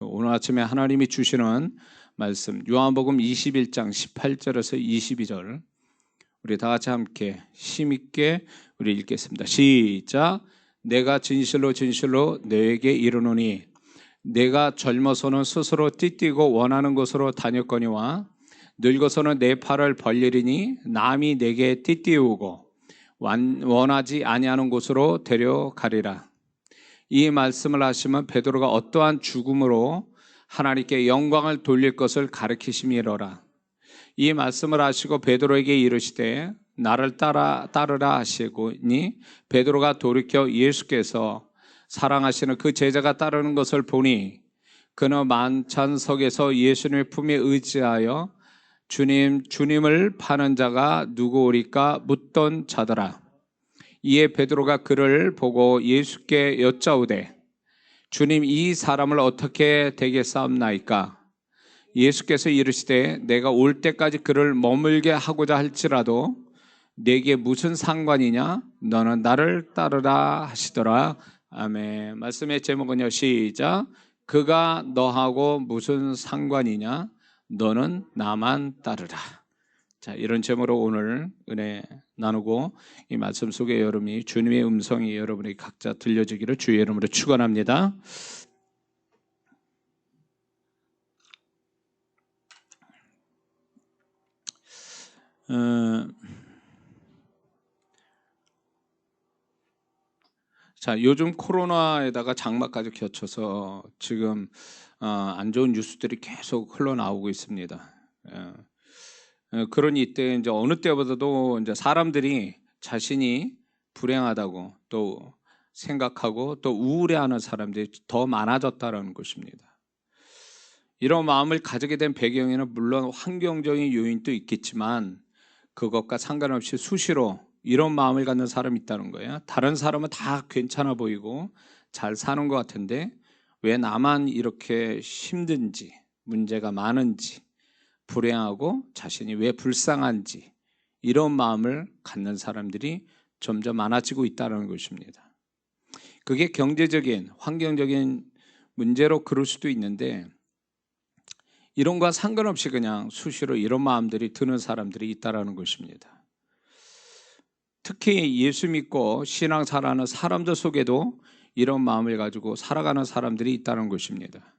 오늘 아침에 하나님이 주시는 말씀 요한복음 21장 18절에서 22절 우리 다 같이 함께 힘있게 우리 읽겠습니다. 시작. 내가 진실로 진실로 너에게 이르노니 내가 젊어서는 스스로 띠띠고 원하는 곳으로 다녔거니와 늙어서는 내 팔을 벌리리니 남이 내게 띠띠우고 원하지 아니하는 곳으로 데려가리라. 이 말씀을 하시면 베드로가 어떠한 죽음으로 하나님께 영광을 돌릴 것을 가르치심이로라. 이 말씀을 하시고 베드로에게 이르시되 나를 따르라 하시고니 베드로가 돌이켜 예수께서 사랑하시는 그 제자가 따르는 것을 보니 그는 만찬석에서 예수님의 품에 의지하여 주님을 파는 자가 누구오리까 묻던 자더라. 이에 베드로가 그를 보고 예수께 여짜오되 주님, 이 사람을 어떻게 되겠사옵나이까? 예수께서 이르시되 내가 올 때까지 그를 머물게 하고자 할지라도 내게 무슨 상관이냐? 너는 나를 따르라 하시더라. 아멘. 말씀의 제목은요, 시작. 그가 너하고 무슨 상관이냐? 너는 나만 따르라. 자, 이런 제목으로 오늘 은혜 나누고 이 말씀 속에 여러분이 주님의 음성이 여러분이 각자 들려지기를 주의 이름으로 축원합니다. 자, 요즘 코로나에다가 장마까지 겹쳐서 지금 안 좋은 뉴스들이 계속 흘러나오고 있습니다. 그러니 이때 이제 어느 때보다도 이제 사람들이 자신이 불행하다고 또 생각하고 또 우울해하는 사람들이 더 많아졌다는 것입니다. 이런 마음을 가지게 된 배경에는 물론 환경적인 요인도 있겠지만 그것과 상관없이 수시로 이런 마음을 갖는 사람이 있다는 거예요. 다른 사람은 다 괜찮아 보이고 잘 사는 것 같은데 왜 나만 이렇게 힘든지, 문제가 많은지, 불행하고 자신이 왜 불쌍한지 이런 마음을 갖는 사람들이 점점 많아지고 있다는 것입니다. 그게 경제적인, 환경적인 문제로 그럴 수도 있는데 이런 거와 상관없이 그냥 수시로 이런 마음들이 드는 사람들이 있다는 것입니다. 특히 예수 믿고 신앙생활하는 사람들 속에도 이런 마음을 가지고 살아가는 사람들이 있다는 것입니다.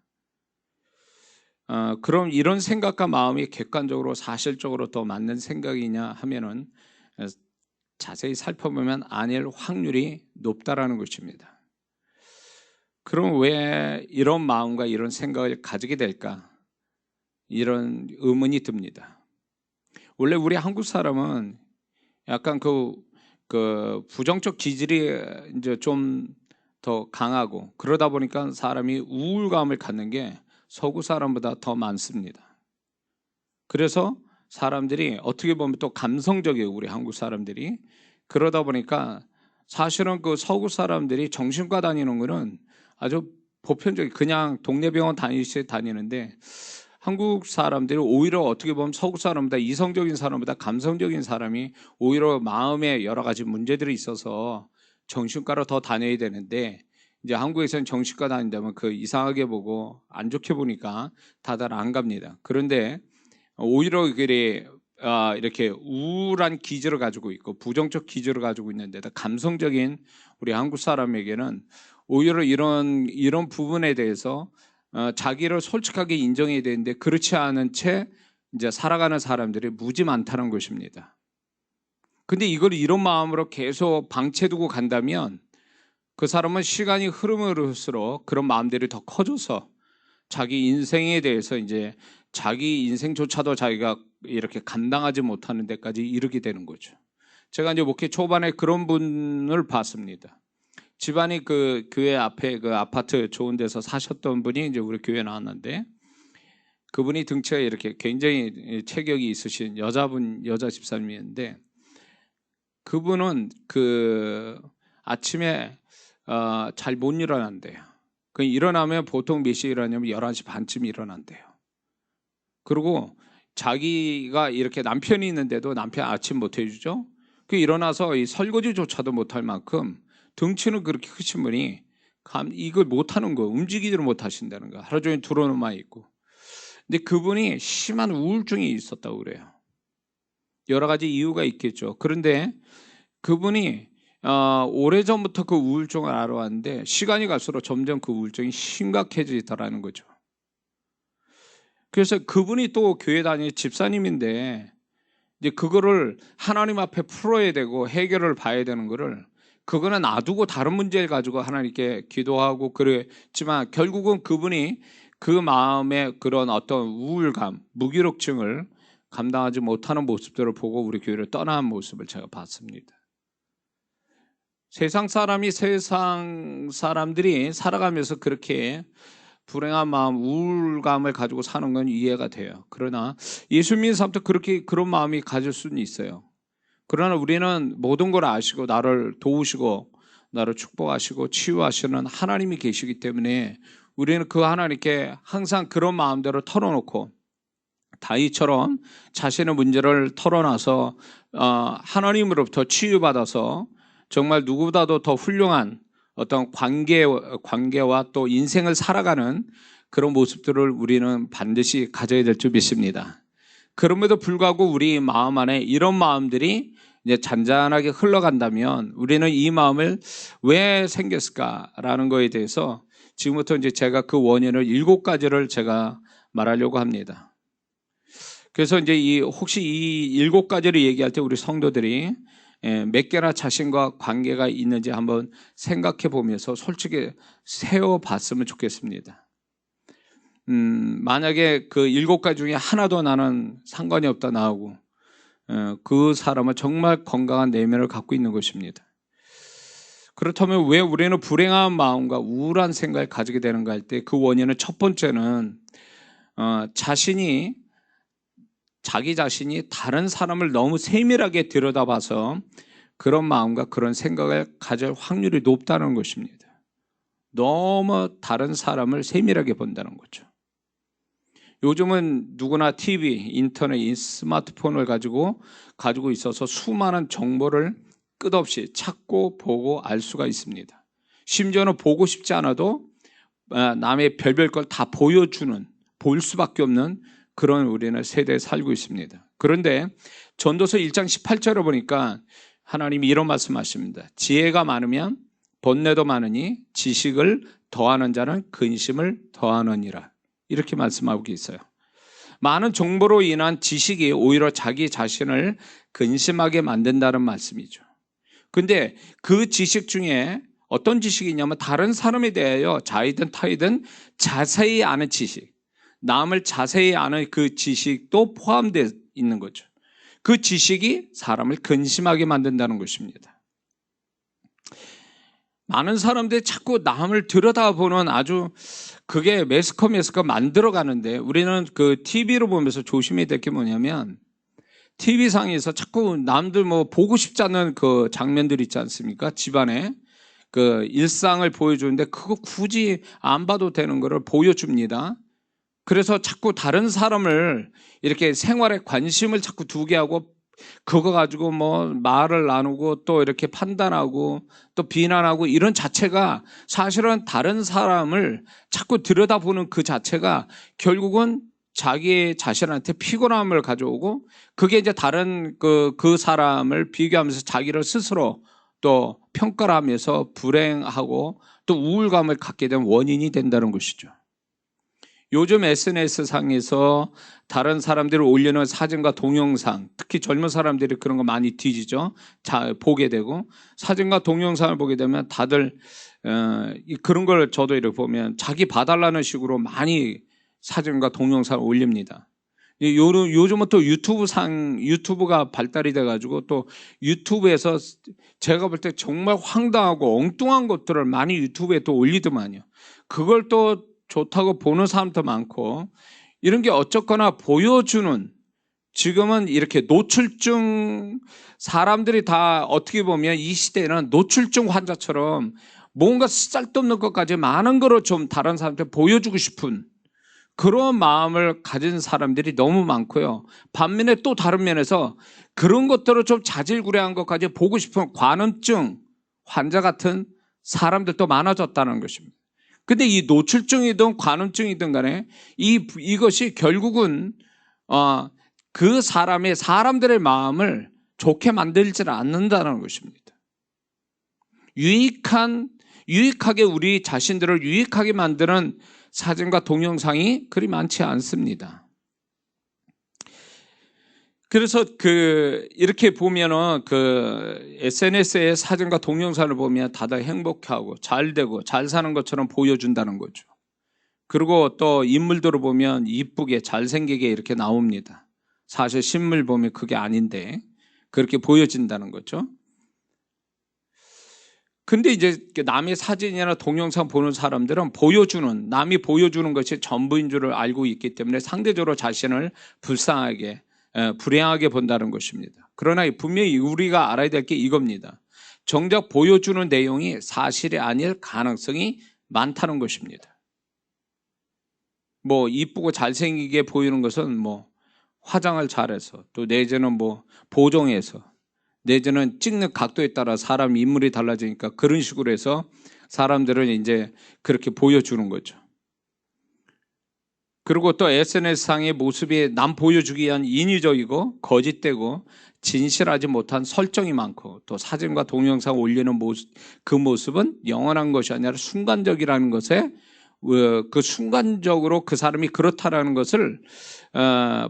그럼 이런 생각과 마음이 객관적으로 사실적으로 더 맞는 생각이냐 하면은 자세히 살펴보면 아닐 확률이 높다라는 것입니다. 그럼 왜 이런 마음과 이런 생각을 가지게 될까? 이런 의문이 듭니다. 원래 우리 한국 사람은 약간 그 부정적 기질이 이제 좀 더 강하고 그러다 보니까 사람이 우울감을 갖는 게 서구 사람보다 더 많습니다. 그래서 사람들이 어떻게 보면 또 감성적이에요, 우리 한국 사람들이. 그러다 보니까 사실은 그 서구 사람들이 정신과 다니는 거는 아주 보편적인 그냥 동네 병원 다니듯이 다니는데 한국 사람들이 오히려 어떻게 보면 서구 사람보다 이성적인 사람보다 감성적인 사람이 오히려 마음에 여러 가지 문제들이 있어서 정신과로 더 다녀야 되는데 이제 한국에서는 정신과 다닌다면 그 이상하게 보고 안 좋게 보니까 다들 안 갑니다. 그런데 오히려 이렇게 우울한 기질을 가지고 있고 부정적 기질을 가지고 있는데도 감성적인 우리 한국 사람에게는 오히려 이런 부분에 대해서 자기를 솔직하게 인정해야 되는데 그렇지 않은 채 이제 살아가는 사람들이 무지 많다는 것입니다. 근데 이걸 이런 마음으로 계속 방치해두고 간다면 그 사람은 시간이 흐름을수록 그런 마음들이 더 커져서 자기 인생에 대해서 이제 자기 인생조차도 자기가 이렇게 감당하지 못하는 데까지 이르게 되는 거죠. 제가 이제 목회 초반에 그런 분을 봤습니다. 집안이 그 교회 앞에 그 아파트 좋은 데서 사셨던 분이 이제 우리 교회에 나왔는데 그분이 등치가 이렇게 굉장히 체격이 있으신 여자 집사님이었는데 그분은 그 아침에 잘 못 일어난대요. 그 일어나면 보통 몇 시에 일어나냐면 11시 반쯤 일어난대요. 그리고 자기가 이렇게 남편이 있는데도 남편 아침 못 해주죠. 그 일어나서 이 설거지조차도 못할 만큼 등치는 그렇게 크신 분이 이걸 못하는 거, 움직이지를 못하신다는 거. 하루 종일 들어놓만 있고. 근데 그분이 심한 우울증이 있었다고 그래요. 여러 가지 이유가 있겠죠. 그런데 그분이 오래전부터 그 우울증을 알아왔는데 시간이 갈수록 점점 그 우울증이 심각해지더라는 거죠. 그래서 그분이 또 교회 다니는 집사님인데 이제 그거를 하나님 앞에 풀어야 되고 해결을 봐야 되는 거를 그거는 놔두고 다른 문제를 가지고 하나님께 기도하고 그랬지만 결국은 그분이 그 마음의 그런 어떤 우울감, 무기력증을 감당하지 못하는 모습들을 보고 우리 교회를 떠나는 모습을 제가 봤습니다. 세상 사람들이 살아가면서 그렇게 불행한 마음, 우울감을 가지고 사는 건 이해가 돼요. 그러나 예수 믿는 사람도 그렇게 그런 마음이 가질 수는 있어요. 그러나 우리는 모든 걸 아시고 나를 도우시고 나를 축복하시고 치유하시는 하나님이 계시기 때문에 우리는 그 하나님께 항상 그런 마음대로 털어놓고 다윗처럼 자신의 문제를 털어놔서 하나님으로부터 치유받아서 정말 누구보다도 더 훌륭한 어떤 관계와 또 인생을 살아가는 그런 모습들을 우리는 반드시 가져야 될 줄 믿습니다. 그럼에도 불구하고 우리 마음 안에 이런 마음들이 이제 잔잔하게 흘러간다면 우리는 이 마음을 왜 생겼을까라는 거에 대해서 지금부터 이제 제가 그 원인을 7가지를 제가 말하려고 합니다. 그래서 이제 혹시 이 7가지를 얘기할 때 우리 성도들이 몇 개나 자신과 관계가 있는지 한번 생각해 보면서 솔직히 세워봤으면 좋겠습니다. 만약에 그 7가지 중에 하나도 나는 상관이 없다 나오고 그 사람은 정말 건강한 내면을 갖고 있는 것입니다. 그렇다면 왜 우리는 불행한 마음과 우울한 생각을 가지게 되는가 할 때 그 원인은 첫 번째는 자기 자신이 다른 사람을 너무 세밀하게 들여다봐서 그런 마음과 그런 생각을 가질 확률이 높다는 것입니다. 너무 다른 사람을 세밀하게 본다는 거죠. 요즘은 누구나 TV, 인터넷, 스마트폰을 가지고 있어서 수많은 정보를 끝없이 찾고 보고 알 수가 있습니다. 심지어는 보고 싶지 않아도 남의 별별 걸 다 보여주는, 볼 수밖에 없는 그런 우리는 세대에 살고 있습니다. 그런데 전도서 1장 18절에 보니까 하나님이 이런 말씀하십니다. 지혜가 많으면 번뇌도 많으니 지식을 더하는 자는 근심을 더하느니라. 이렇게 말씀하고 있어요. 많은 정보로 인한 지식이 오히려 자기 자신을 근심하게 만든다는 말씀이죠. 근데 그 지식 중에 어떤 지식이 있냐면 다른 사람에 대하여 자이든 타이든 자세히 아는 지식, 남을 자세히 아는 그 지식도 포함되어 있는 거죠. 그 지식이 사람을 근심하게 만든다는 것입니다. 많은 사람들이 자꾸 남을 들여다보는 아주 그게 매스컴 만들어가는데 우리는 그 TV로 보면서 조심해야 될 게 뭐냐면 TV상에서 자꾸 남들 보고 싶지 않은 그 장면들 있지 않습니까? 집안에 그 일상을 보여주는데 그거 굳이 안 봐도 되는 거를 보여줍니다. 그래서 자꾸 다른 사람을 이렇게 생활에 관심을 자꾸 두게 하고 그거 가지고 말을 나누고 또 이렇게 판단하고 또 비난하고 이런 자체가 사실은 다른 사람을 자꾸 들여다보는 그 자체가 결국은 자기 자신한테 피곤함을 가져오고 그게 이제 다른 그 사람을 비교하면서 자기를 스스로 또 평가를 하면서 불행하고 또 우울감을 갖게 된 원인이 된다는 것이죠. 요즘 SNS상에서 다른 사람들이 올리는 사진과 동영상, 특히 젊은 사람들이 그런 거 많이 뒤지죠. 보게 되고 사진과 동영상을 보게 되면 다들 그런 걸 저도 이렇게 보면 자기 봐달라는 식으로 많이 사진과 동영상을 올립니다. 요즘은 또 유튜브가 발달이 돼가지고 또 유튜브에서 제가 볼 때 정말 황당하고 엉뚱한 것들을 많이 유튜브에 또 올리더만요. 그걸 또 좋다고 보는 사람도 많고 이런 게 어쨌거나 보여주는 지금은 이렇게 노출증 사람들이 다 어떻게 보면 이 시대에는 노출증 환자처럼 뭔가 쓸데없는 것까지 많은 거로 좀 다른 사람한테 보여주고 싶은 그런 마음을 가진 사람들이 너무 많고요. 반면에 또 다른 면에서 그런 것들을 좀 자질구레한 것까지 보고 싶은 관음증 환자 같은 사람들도 많아졌다는 것입니다. 근데 이 노출증이든 관음증이든 간에 이것이 결국은 그 사람들의 마음을 좋게 만들지 않는다는 것입니다. 유익하게 우리 자신들을 유익하게 만드는 사진과 동영상이 그리 많지 않습니다. 그래서 이렇게 보면은 SNS의 사진과 동영상을 보면 다들 행복하고 잘 되고 잘 사는 것처럼 보여준다는 거죠. 그리고 또 인물들을 보면 이쁘게 잘생기게 이렇게 나옵니다. 사실 실물 보면 그게 아닌데 그렇게 보여진다는 거죠. 근데 이제 남의 사진이나 동영상 보는 사람들은 남이 보여주는 것이 전부인 줄을 알고 있기 때문에 상대적으로 자신을 불행하게 본다는 것입니다. 그러나 분명히 우리가 알아야 될 게 이겁니다. 정작 보여주는 내용이 사실이 아닐 가능성이 많다는 것입니다. 이쁘고 잘생기게 보이는 것은 화장을 잘해서, 또 내지는 보정해서, 내지는 찍는 각도에 따라 사람 인물이 달라지니까 그런 식으로 해서 사람들은 이제 그렇게 보여주는 거죠. 그리고 또 SNS상의 모습이 남 보여주기 위한 인위적이고 거짓되고 진실하지 못한 설정이 많고, 또 사진과 동영상 올리는 그 모습은 영원한 것이 아니라 순간적이라는 것에 그 순간적으로 그 사람이 그렇다라는 것을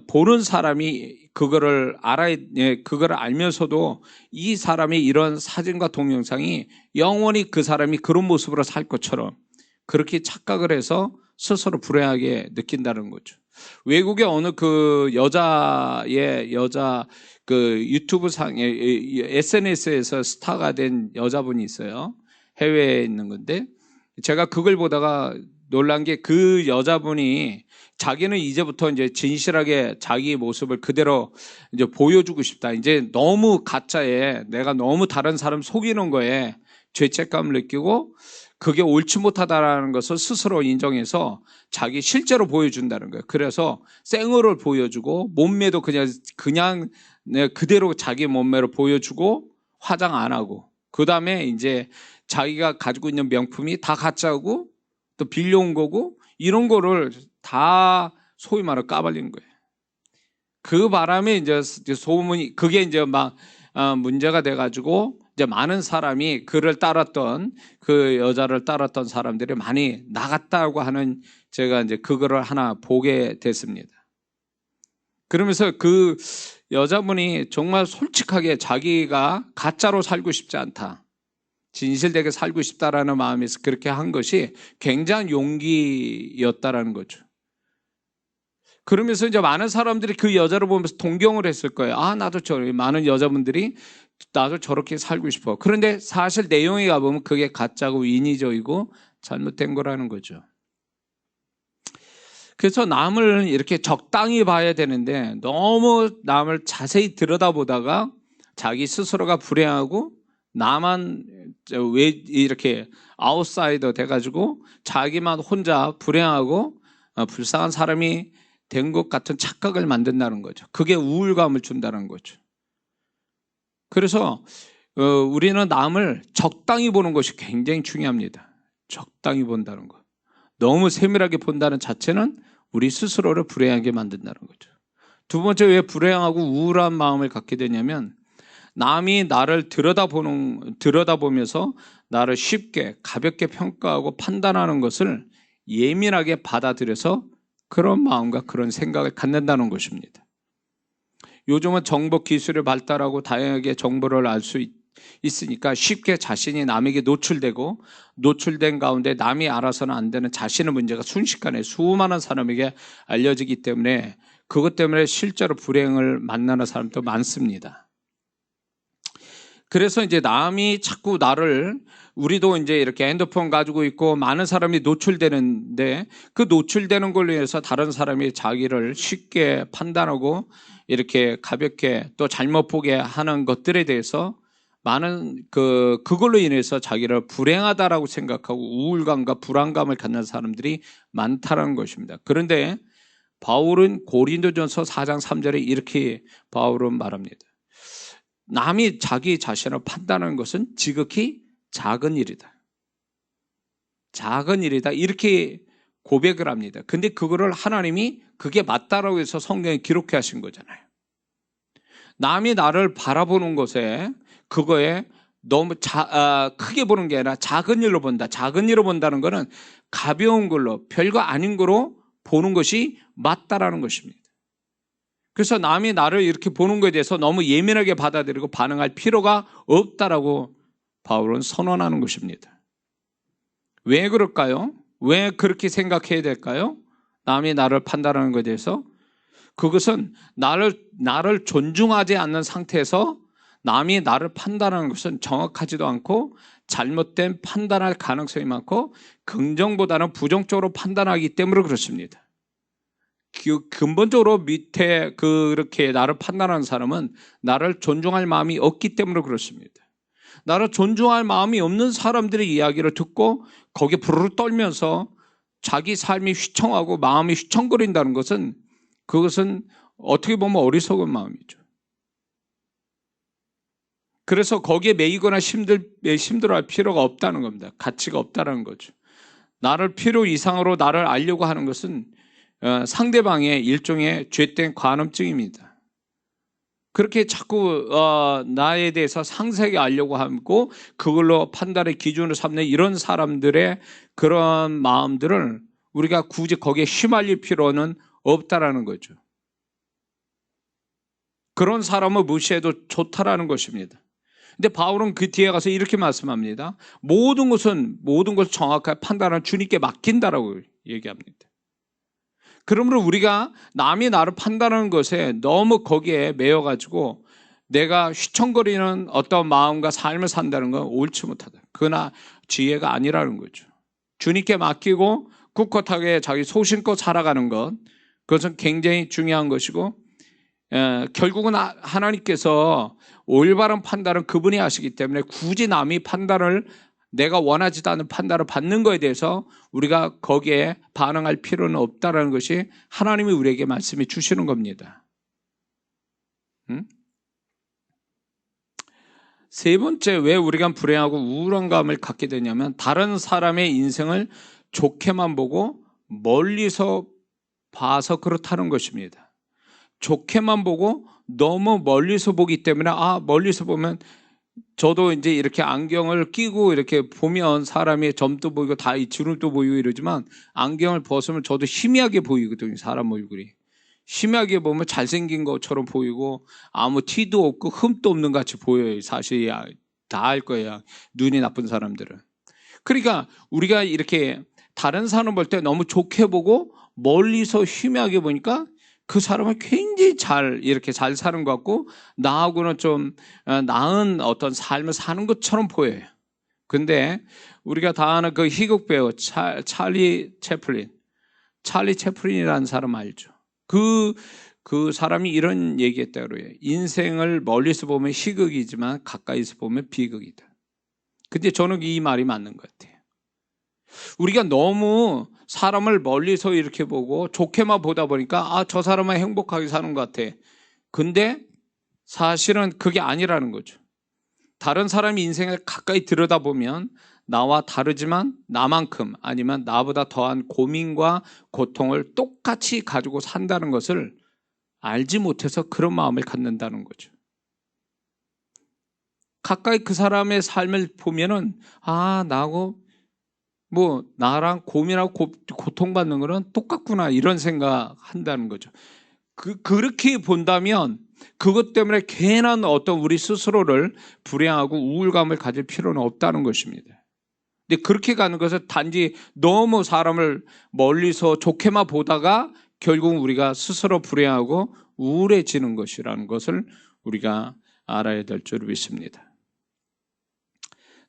보는 사람이 그거를 알면서도 이 사람이 이런 사진과 동영상이 영원히 그 사람이 그런 모습으로 살 것처럼 그렇게 착각을 해서 스스로 불행하게 느낀다는 거죠. 외국의 어느 여자 유튜브 상에 SNS에서 스타가 된 여자분이 있어요. 해외에 있는 건데, 제가 그걸 보다가 놀란 게 그 여자분이 자기는 이제부터 이제 진실하게 자기 모습을 그대로 이제 보여주고 싶다. 이제 너무 가짜에 내가 너무 다른 사람 속이는 거에 죄책감을 느끼고 그게 옳지 못하다라는 것을 스스로 인정해서 자기 실제로 보여준다는 거예요. 그래서 생얼을 보여주고 몸매도 그냥 그대로 자기 몸매로 보여주고 화장 안 하고, 그 다음에 이제 자기가 가지고 있는 명품이 다 가짜고 또 빌려온 거고 이런 거를 다 소위 말해 까발리는 거예요. 그 바람에 이제 소문이 그게 이제 문제가 돼가지고 이제 많은 사람이 그 여자를 따랐던 사람들이 많이 나갔다고 하는, 제가 이제 그거를 하나 보게 됐습니다. 그러면서 그 여자분이 정말 솔직하게 자기가 가짜로 살고 싶지 않다, 진실되게 살고 싶다라는 마음에서 그렇게 한 것이 굉장한 용기였다라는 거죠. 그러면서 이제 많은 사람들이 그 여자를 보면서 동경을 했을 거예요. 많은 여자분들이 나도 저렇게 살고 싶어. 그런데 사실 내용에 가보면 그게 가짜고 인위적이고 잘못된 거라는 거죠. 그래서 남을 이렇게 적당히 봐야 되는데 너무 남을 자세히 들여다보다가 자기 스스로가 불행하고 나만 왜 이렇게 아웃사이더 돼가지고 자기만 혼자 불행하고 불쌍한 사람이 된 것 같은 착각을 만든다는 거죠. 그게 우울감을 준다는 거죠. 그래서 우리는 남을 적당히 보는 것이 굉장히 중요합니다. 적당히 본다는 것. 너무 세밀하게 본다는 자체는 우리 스스로를 불행하게 만든다는 거죠. 두 번째, 왜 불행하고 우울한 마음을 갖게 되냐면 남이 나를 들여다보면서 나를 쉽게 가볍게 평가하고 판단하는 것을 예민하게 받아들여서 그런 마음과 그런 생각을 갖는다는 것입니다. 요즘은 정보 기술이 발달하고 다양하게 정보를 알 수 있으니까 쉽게 자신이 남에게 노출된 가운데 남이 알아서는 안 되는 자신의 문제가 순식간에 수많은 사람에게 알려지기 때문에 그것 때문에 실제로 불행을 만나는 사람도 많습니다. 그래서 이제 남이 자꾸 우리도 이제 이렇게 핸드폰 가지고 있고 많은 사람이 노출되는데, 그 노출되는 걸로 해서 다른 사람이 자기를 쉽게 판단하고 이렇게 가볍게 또 잘못 보게 하는 것들에 대해서 많은 그걸로 인해서 자기를 불행하다라고 생각하고 우울감과 불안감을 갖는 사람들이 많다는 것입니다. 그런데 바울은 고린도전서 4장 3절에 이렇게 바울은 말합니다. 남이 자기 자신을 판단하는 것은 지극히 작은 일이다. 작은 일이다. 이렇게 고백을 합니다. 근데 그거를 하나님이 그게 맞다라고 해서 성경에 기록해 하신 거잖아요. 남이 나를 바라보는 것에 그거에 너무 크게 보는 게 아니라 작은 일로 본다. 작은 일로 본다는 것은 가벼운 걸로 별거 아닌 거로 보는 것이 맞다라는 것입니다. 그래서 남이 나를 이렇게 보는 것에 대해서 너무 예민하게 받아들이고 반응할 필요가 없다라고 바울은 선언하는 것입니다. 왜 그럴까요? 왜 그렇게 생각해야 될까요? 남이 나를 판단하는 것에 대해서 그것은 나를 존중하지 않는 상태에서 남이 나를 판단하는 것은 정확하지도 않고 잘못된 판단할 가능성이 많고 긍정보다는 부정적으로 판단하기 때문에 그렇습니다. 근본적으로 밑에 그렇게 나를 판단하는 사람은 나를 존중할 마음이 없기 때문에 그렇습니다. 나를 존중할 마음이 없는 사람들의 이야기를 듣고 거기에 부르르 떨면서 자기 삶이 휘청하고 마음이 휘청거린다는 것은 그것은 어떻게 보면 어리석은 마음이죠. 그래서 거기에 매이거나 힘들어할 필요가 없다는 겁니다. 가치가 없다는 거죠. 나를 필요 이상으로 나를 알려고 하는 것은 상대방의 일종의 죄된 관음증입니다. 그렇게 자꾸 나에 대해서 상세하게 알려고 하고 그걸로 판단의 기준으로 삼는 이런 사람들의 그런 마음들을 우리가 굳이 거기에 휘말릴 필요는 없다라는 거죠. 그런 사람을 무시해도 좋다라는 것입니다. 근데 바울은 그 뒤에 가서 이렇게 말씀합니다. 모든 것을 정확하게 판단하는 주님께 맡긴다라고 얘기합니다. 그러므로 우리가 남이 나를 판단하는 것에 너무 거기에 매여가지고 내가 휘청거리는 어떤 마음과 삶을 산다는 건 옳지 못하다. 그러나 지혜가 아니라는 거죠. 주님께 맡기고 꿋꿋하게 자기 소신껏 살아가는 것, 그것은 굉장히 중요한 것이고 결국은 하나님께서 올바른 판단은 그분이 하시기 때문에 굳이 남이 판단을 내가 원하지도 않는 판단을 받는 것에 대해서 우리가 거기에 반응할 필요는 없다는 것이 하나님이 우리에게 말씀해 주시는 겁니다. 세 번째, 왜 우리가 불행하고 우울한 감을 갖게 되냐면 다른 사람의 인생을 좋게만 보고 멀리서 봐서 그렇다는 것입니다. 좋게만 보고 너무 멀리서 보기 때문에 멀리서 보면 저도 이제 이렇게 안경을 끼고 이렇게 보면 사람의 점도 보이고 다 주름도 보이고 이러지만 안경을 벗으면 저도 희미하게 보이거든요. 사람 얼굴이. 희미하게 보면 잘생긴 것처럼 보이고 아무 티도 없고 흠도 없는 같이 보여요. 사실 다 알 거예요. 눈이 나쁜 사람들은. 그러니까 우리가 이렇게 다른 사람 볼 때 너무 좋게 보고 멀리서 희미하게 보니까 그 사람은 굉장히 이렇게 잘 사는 것 같고 나하고는 좀 나은 어떤 삶을 사는 것처럼 보여요. 근데 우리가 다 아는 그 희극 배우 찰리 채플린이라는 사람 알죠? 그 사람이 이런 얘기했다고 그래요. 인생을 멀리서 보면 희극이지만 가까이서 보면 비극이다. 근데 저는 이 말이 맞는 것 같아요. 우리가 너무 사람을 멀리서 이렇게 보고 좋게만 보다 보니까 저 사람은 행복하게 사는 것 같아. 근데 사실은 그게 아니라는 거죠. 다른 사람의 인생을 가까이 들여다보면 나와 다르지만 나만큼 아니면 나보다 더한 고민과 고통을 똑같이 가지고 산다는 것을 알지 못해서 그런 마음을 갖는다는 거죠. 가까이 그 사람의 삶을 보면은 나랑 고민하고 고통받는 거는 똑같구나 이런 생각한다는 거죠. 그렇게 본다면 그것 때문에 괜한 어떤 우리 스스로를 불행하고 우울감을 가질 필요는 없다는 것입니다. 근데 그렇게 가는 것은 단지 너무 사람을 멀리서 좋게만 보다가 결국 우리가 스스로 불행하고 우울해지는 것이라는 것을 우리가 알아야 될 줄 믿습니다.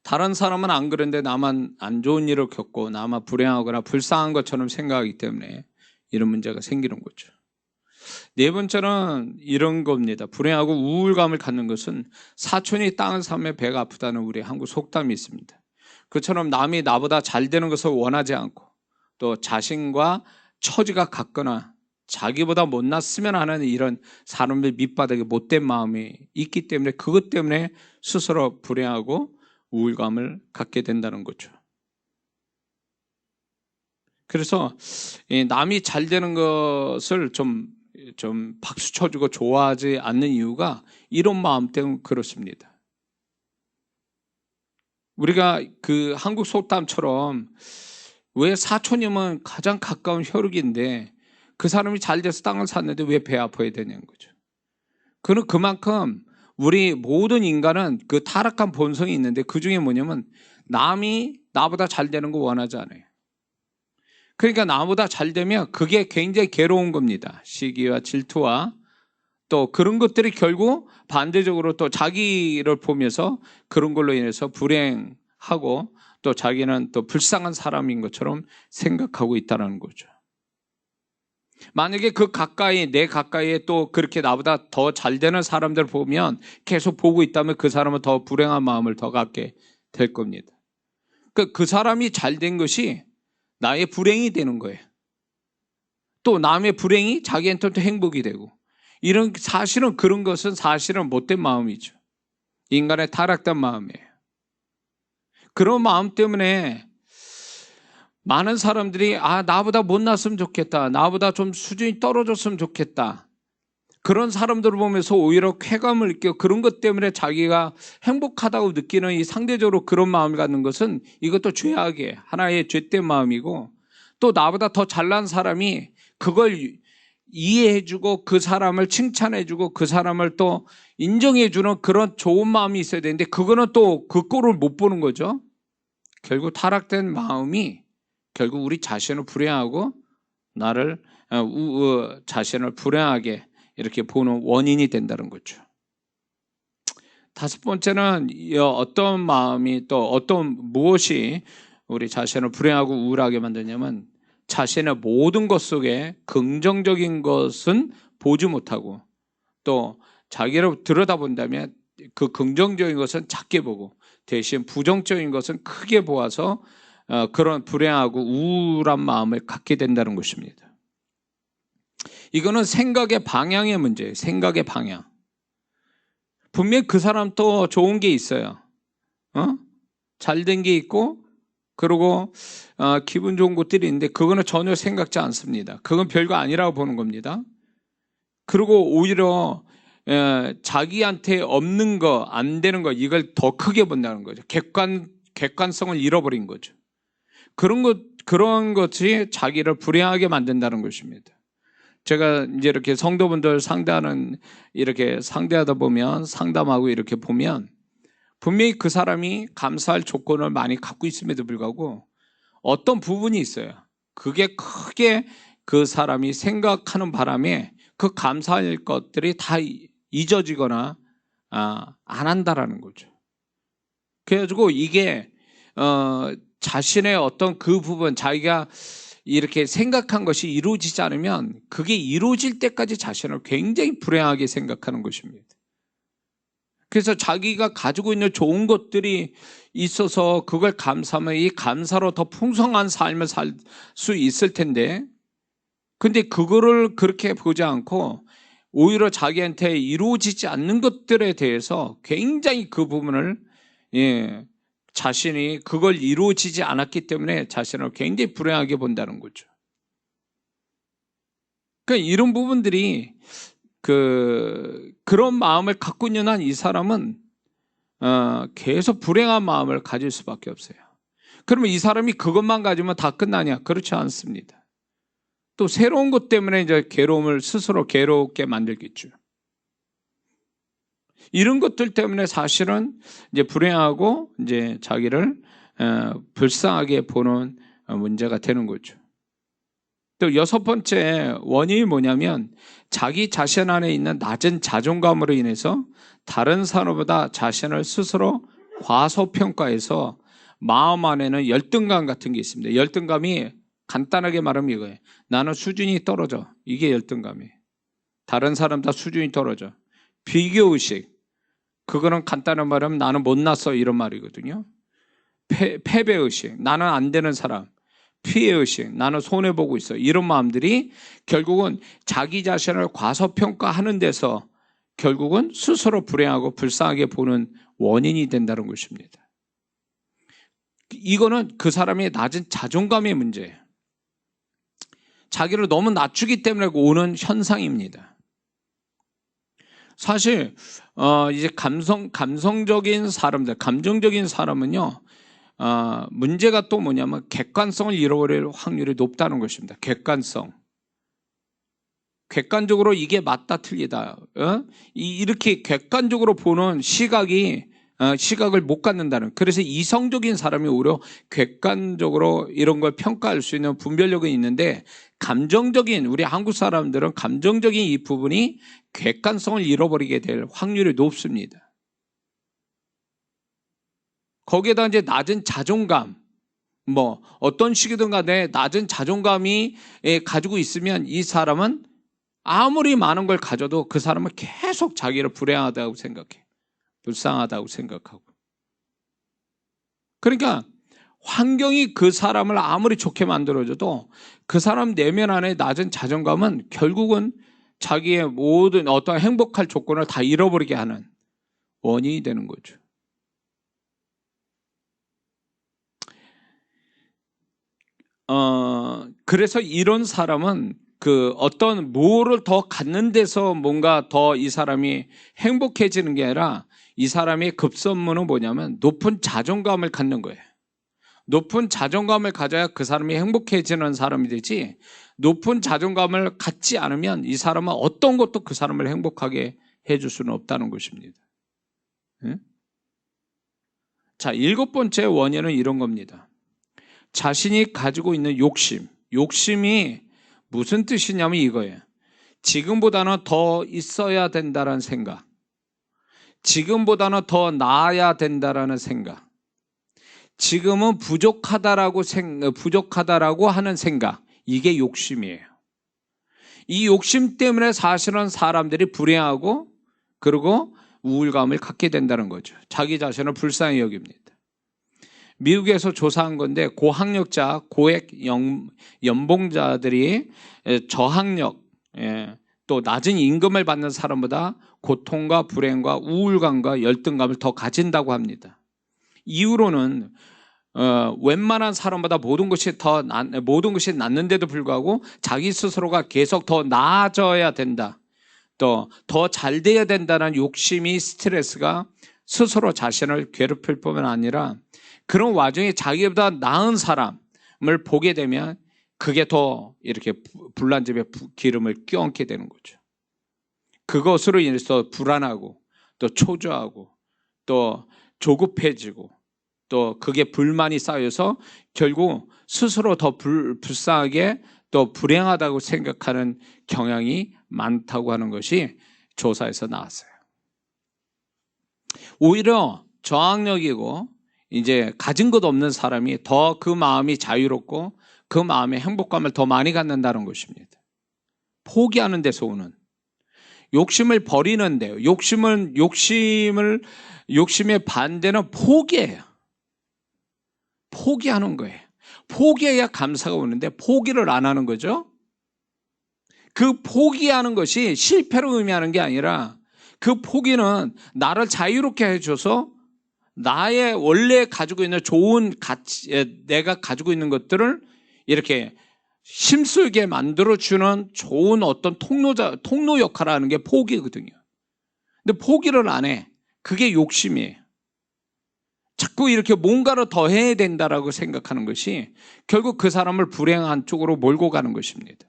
다른 사람은 안 그런데 나만 안 좋은 일을 겪고 나만 불행하거나 불쌍한 것처럼 생각하기 때문에 이런 문제가 생기는 거죠. 네 번째는 이런 겁니다. 불행하고 우울감을 갖는 것은 사촌이 땅을 사면 배가 아프다는 우리 한국 속담이 있습니다. 그처럼 남이 나보다 잘 되는 것을 원하지 않고 또 자신과 처지가 같거나 자기보다 못났으면 하는 이런 사람들 밑바닥에 못된 마음이 있기 때문에 그것 때문에 스스로 불행하고 우울감을 갖게 된다는 거죠. 그래서 남이 잘 되는 것을 좀 박수 쳐주고 좋아하지 않는 이유가 이런 마음 때문에 그렇습니다. 우리가 그 한국 속담처럼 왜 사촌이면 가장 가까운 혈육인데 그 사람이 잘 돼서 땅을 샀는데 왜 배 아파야 되냐는 거죠. 그는 그만큼 우리 모든 인간은 그 타락한 본성이 있는데 그 중에 뭐냐면 남이 나보다 잘 되는 거 원하지 않아요. 그러니까 나보다 잘 되면 그게 굉장히 괴로운 겁니다. 시기와 질투와 또 그런 것들이 결국 반대적으로 또 자기를 보면서 그런 걸로 인해서 불행하고 또 자기는 또 불쌍한 사람인 것처럼 생각하고 있다는 거죠. 만약에 그 가까이, 내 가까이에 또 그렇게 나보다 더 잘 되는 사람들 보면 계속 보고 있다면 그 사람은 더 불행한 마음을 더 갖게 될 겁니다. 그 사람이 잘 된 것이 나의 불행이 되는 거예요. 또 남의 불행이 자기한테 또 행복이 되고 이런 사실은 그런 것은 사실은 못된 마음이죠. 인간의 타락된 마음이에요. 그런 마음 때문에 많은 사람들이 나보다 못났으면 좋겠다. 나보다 좀 수준이 떨어졌으면 좋겠다. 그런 사람들을 보면서 오히려 쾌감을 느끼고 그런 것 때문에 자기가 행복하다고 느끼는 이 상대적으로 그런 마음을 갖는 것은 이것도 죄악이에요. 하나의 죄된 마음이고 또 나보다 더 잘난 사람이 그걸 이해해주고 그 사람을 칭찬해주고 그 사람을 또 인정해주는 그런 좋은 마음이 있어야 되는데 그거는 또 그 꼴을 못 보는 거죠. 결국 타락된 마음이 결국 우리 자신을 불행하고 나를 자신을 불행하게 이렇게 보는 원인이 된다는 거죠. 다섯 번째는 어떤 마음이 또 어떤 무엇이 우리 자신을 불행하고 우울하게 만드냐면 자신의 모든 것 속에 긍정적인 것은 보지 못하고 또 자기를 들여다본다면 그 긍정적인 것은 작게 보고 대신 부정적인 것은 크게 보아서 그런 불행하고 우울한 마음을 갖게 된다는 것입니다. 이거는 생각의 방향의 문제예요. 생각의 방향. 분명히 그 사람도 좋은 게 있어요. 잘된 게 있고 그리고 기분 좋은 것들이 있는데 그거는 전혀 생각지 않습니다. 그건 별거 아니라고 보는 겁니다. 그리고 오히려 자기한테 없는 거, 안 되는 거 이걸 더 크게 본다는 거죠. 객관성을 잃어버린 거죠. 그런 것이 자기를 불행하게 만든다는 것입니다. 제가 이제 이렇게 성도분들 이렇게 상대하다 보면 상담하고 이렇게 보면 분명히 그 사람이 감사할 조건을 많이 갖고 있음에도 불구하고 어떤 부분이 있어요. 그게 크게 그 사람이 생각하는 바람에 그 감사할 것들이 다 잊어지거나 안 한다라는 거죠. 그래가지고 이게 자신의 어떤 그 부분 자기가 이렇게 생각한 것이 이루어지지 않으면 그게 이루어질 때까지 자신을 굉장히 불행하게 생각하는 것입니다. 그래서 자기가 가지고 있는 좋은 것들이 있어서 그걸 감사하면 이 감사로 더 풍성한 삶을 살 수 있을 텐데 근데 그거를 그렇게 보지 않고 오히려 자기한테 이루어지지 않는 것들에 대해서 굉장히 그 부분을 자신이 그걸 이루어지지 않았기 때문에 자신을 굉장히 불행하게 본다는 거죠. 그러니까 이런 부분들이 그런 마음을 갖고 있는 한 이 사람은 계속 불행한 마음을 가질 수밖에 없어요. 그러면 이 사람이 그것만 가지면 다 끝나냐? 그렇지 않습니다. 또 새로운 것 때문에 이제 괴로움을 스스로 괴롭게 만들겠죠. 이런 것들 때문에 사실은 이제 불행하고 이제 자기를 불쌍하게 보는 문제가 되는 거죠. 또 여섯 번째 원인이 뭐냐면 자기 자신 안에 있는 낮은 자존감으로 인해서 다른 사람보다 자신을 스스로 과소평가해서 마음 안에는 열등감 같은 게 있습니다. 열등감이 간단하게 말하면 이거예요. 나는 수준이 떨어져. 이게 열등감이에요. 다른 사람보다 수준이 떨어져. 비교의식. 그거는 간단한 말하면 나는 못났어 이런 말이거든요. 패배의식. 나는 안 되는 사람. 피해의식. 나는 손해보고 있어. 이런 마음들이 결국은 자기 자신을 과소평가하는 데서 결국은 스스로 불행하고 불쌍하게 보는 원인이 된다는 것입니다. 이거는 그 사람의 낮은 자존감의 문제예요. 자기를 너무 낮추기 때문에 오는 현상입니다. 사실 이제 감성적인 사람들, 감정적인 사람은요, 문제가 또 뭐냐면 객관성을 잃어버릴 확률이 높다는 것입니다. 객관적으로 이게 맞다 틀리다, 이렇게 객관적으로 보는 시각을 못 갖는다는. 그래서 이성적인 사람이 오히려 객관적으로 이런 걸 평가할 수 있는 분별력이 있는데, 감정적인 우리 한국 사람들은 감정적인 이 부분이 객관성을 잃어버리게 될 확률이 높습니다. 거기에다 이제 낮은 자존감, 어떤 식이든 간에 낮은 자존감이 가지고 있으면 이 사람은 아무리 많은 걸 가져도 그 사람은 계속 자기를 불행하다고 생각해. 불쌍하다고 생각하고. 그러니까 환경이 그 사람을 아무리 좋게 만들어줘도 그 사람 내면 안에 낮은 자존감은 결국은 자기의 모든 어떤 행복할 조건을 다 잃어버리게 하는 원인이 되는 거죠. 그래서 이런 사람은 그 어떤 뭐를 더 갖는 데서 뭔가 더 이 사람이 행복해지는 게 아니라, 이 사람의 급선무는 뭐냐면 높은 자존감을 갖는 거예요. 높은 자존감을 가져야 그 사람이 행복해지는 사람이 되지, 높은 자존감을 갖지 않으면 이 사람은 어떤 것도 그 사람을 행복하게 해줄 수는 없다는 것입니다. 자, 7번째 원인은 이런 겁니다. 자신이 가지고 있는 욕심이 무슨 뜻이냐면 이거예요. 지금보다는 더 있어야 된다는 생각, 지금보다는 더 나아야 된다라는 생각, 지금은 부족하다라고 하는 생각, 이게 욕심이에요. 이 욕심 때문에 사실은 사람들이 불행하고 그리고 우울감을 갖게 된다는 거죠. 자기 자신을 불쌍히 여깁니다. 미국에서 조사한 건데, 고학력자, 고액 연봉자들이 저학력, 또 낮은 임금을 받는 사람보다 고통과 불행과 우울감과 열등감을 더 가진다고 합니다. 이유로는 웬만한 사람보다 모든 것이 낫는데도 불구하고 자기 스스로가 계속 더 나아져야 된다, 또 더 잘 돼야 된다는 욕심이, 스트레스가 스스로 자신을 괴롭힐 뿐만 아니라 그런 와중에 자기보다 나은 사람을 보게 되면 그게 더 이렇게 불난집에 기름을 껴얹게 되는 거죠. 그것으로 인해서 불안하고 또 초조하고 또 조급해지고 또 그게 불만이 쌓여서 결국 스스로 더 불쌍하게 또 불행하다고 생각하는 경향이 많다고 하는 것이 조사에서 나왔어요. 오히려 저학력이고 이제 가진 것 없는 사람이 더 그 마음이 자유롭고 그 마음의 행복감을 더 많이 갖는다는 것입니다. 포기하는 데서 오는, 욕심을 버리는데요. 욕심의 반대는 포기예요. 포기하는 거예요. 포기해야 감사가 오는데 포기를 안 하는 거죠. 그 포기하는 것이 실패를 의미하는 게 아니라, 그 포기는 나를 자유롭게 해줘서 나의 원래 가지고 있는 좋은 가치, 내가 가지고 있는 것들을 이렇게 힘쓰게 만들어주는 좋은 어떤 통로 역할을 하는 게 포기거든요. 근데 포기를 안 해. 그게 욕심이에요. 자꾸 이렇게 뭔가를 더 해야 된다라고 생각하는 것이 결국 그 사람을 불행한 쪽으로 몰고 가는 것입니다.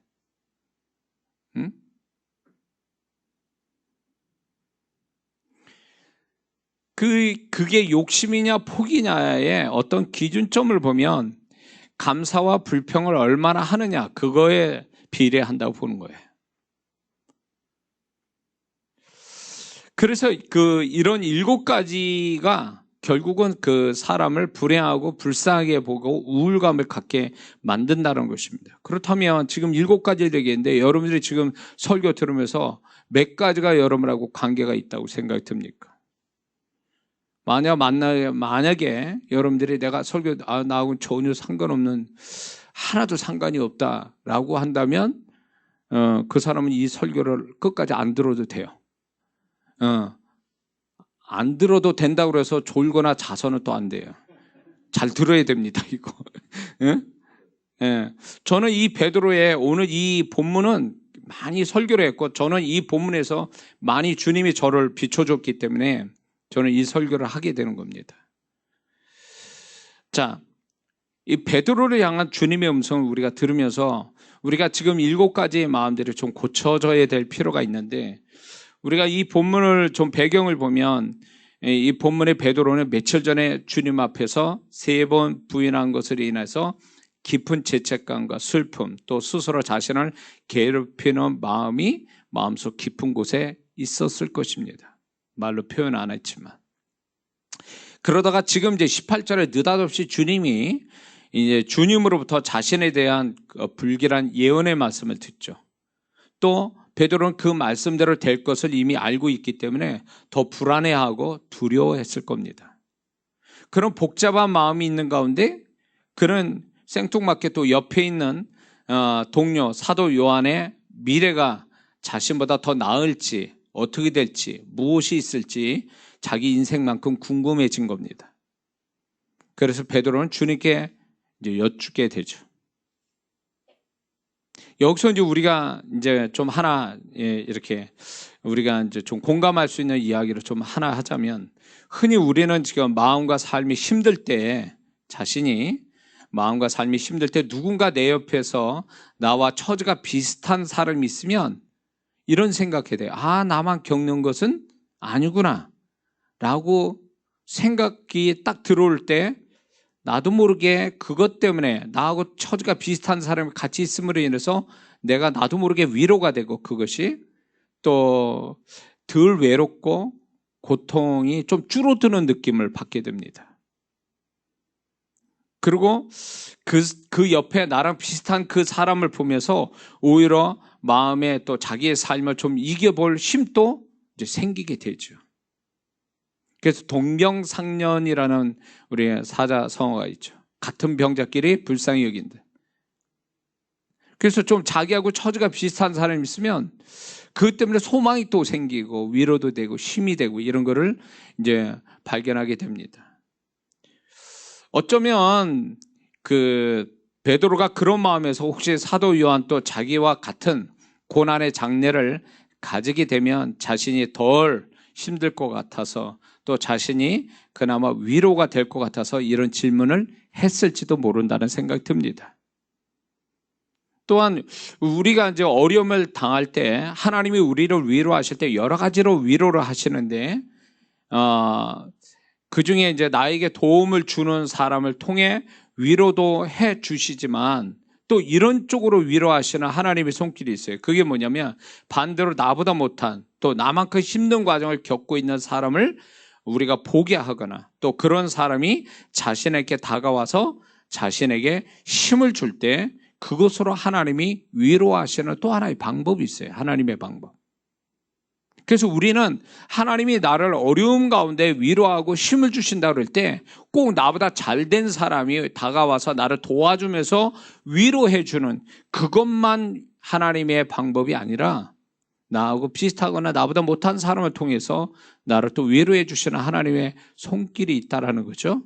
그게 욕심이냐 포기냐의 어떤 기준점을 보면 감사와 불평을 얼마나 하느냐, 그거에 비례한다고 보는 거예요. 그래서 이런 7가지가 결국은 그 사람을 불행하고 불쌍하게 보고 우울감을 갖게 만든다는 것입니다. 그렇다면 지금 7가지 되겠는데, 여러분들이 지금 설교 들으면서 몇 가지가 여러분하고 관계가 있다고 생각이 듭니까? 만약에 여러분들이 내가 설교 나하고는 전혀 상관없는, 하나도 상관이 없다라고 한다면 그 사람은 이 설교를 끝까지 안 들어도 돼요. 안 들어도 된다고 해서 졸거나 자서는 또 안 돼요. 잘 들어야 됩니다, 이거. 예, 저는 이 베드로의 오늘 이 본문은 많이 설교를 했고, 저는 이 본문에서 많이 주님이 저를 비춰줬기 때문에 저는 이 설교를 하게 되는 겁니다. 자, 이 베드로를 향한 주님의 음성을 우리가 들으면서 우리가 지금 7가지의 마음들이 좀 고쳐져야 될 필요가 있는데, 우리가 이 본문을 좀 배경을 보면 이 본문의 베드로는 며칠 전에 주님 앞에서 3번 부인한 것으로 인해서 깊은 죄책감과 슬픔, 또 스스로 자신을 괴롭히는 마음이 마음속 깊은 곳에 있었을 것입니다. 말로 표현 안 했지만. 그러다가 지금 이제 18절에 느닷없이 주님이 이제 주님으로부터 자신에 대한 불길한 예언의 말씀을 듣죠. 또 베드로는 그 말씀대로 될 것을 이미 알고 있기 때문에 더 불안해하고 두려워했을 겁니다. 그런 복잡한 마음이 있는 가운데 그는 생뚱맞게 또 옆에 있는 동료 사도 요한의 미래가 자신보다 더 나을지, 어떻게 될지, 무엇이 있을지 자기 인생만큼 궁금해진 겁니다. 그래서 베드로는 주님께 이제 여쭙게 되죠. 여기서 이제 우리가 이제 좀 하나 이렇게 우리가 이제 좀 공감할 수 있는 이야기를 좀 하나 하자면, 흔히 우리는 지금 마음과 삶이 힘들 때, 자신이 마음과 삶이 힘들 때 누군가 내 옆에서 나와 처지가 비슷한 사람이 있으면 이런 생각해야 돼요. 아, 나만 겪는 것은 아니구나 라고 생각이 딱 들어올 때 나도 모르게 그것 때문에 나하고 처지가 비슷한 사람이 같이 있음으로 인해서 내가 나도 모르게 위로가 되고, 그것이 또 덜 외롭고 고통이 좀 줄어드는 느낌을 받게 됩니다. 그리고 그 옆에 나랑 비슷한 그 사람을 보면서 오히려 마음에 또 자기의 삶을 좀 이겨볼 힘도 이제 생기게 되죠. 그래서 동병상련이라는 우리의 사자성어가 있죠. 같은 병자끼리 불쌍히 여긴다. 그래서 좀 자기하고 처지가 비슷한 사람이 있으면 그것 때문에 소망이 또 생기고 위로도 되고 힘이 되고 이런 거를 이제 발견하게 됩니다. 어쩌면 그 베드로가 그런 마음에서 혹시 사도 요한 또 자기와 같은 고난의 장래를 가지게 되면 자신이 덜 힘들 것 같아서, 또 자신이 그나마 위로가 될 것 같아서 이런 질문을 했을지도 모른다는 생각이 듭니다. 또한 우리가 이제 어려움을 당할 때 하나님이 우리를 위로하실 때 여러 가지로 위로를 하시는데, 그 중에 이제 나에게 도움을 주는 사람을 통해 위로도 해 주시지만 또 이런 쪽으로 위로하시는 하나님의 손길이 있어요. 그게 뭐냐면 반대로 나보다 못한, 또 나만큼 힘든 과정을 겪고 있는 사람을 우리가 보게 하거나, 또 그런 사람이 자신에게 다가와서 자신에게 힘을 줄 때 그것으로 하나님이 위로하시는 또 하나의 방법이 있어요. 하나님의 방법. 그래서 우리는 하나님이 나를 어려움 가운데 위로하고 힘을 주신다 그럴 때 꼭 나보다 잘된 사람이 다가와서 나를 도와주면서 위로해 주는 그것만 하나님의 방법이 아니라, 나하고 비슷하거나 나보다 못한 사람을 통해서 나를 또 위로해 주시는 하나님의 손길이 있다라는 거죠.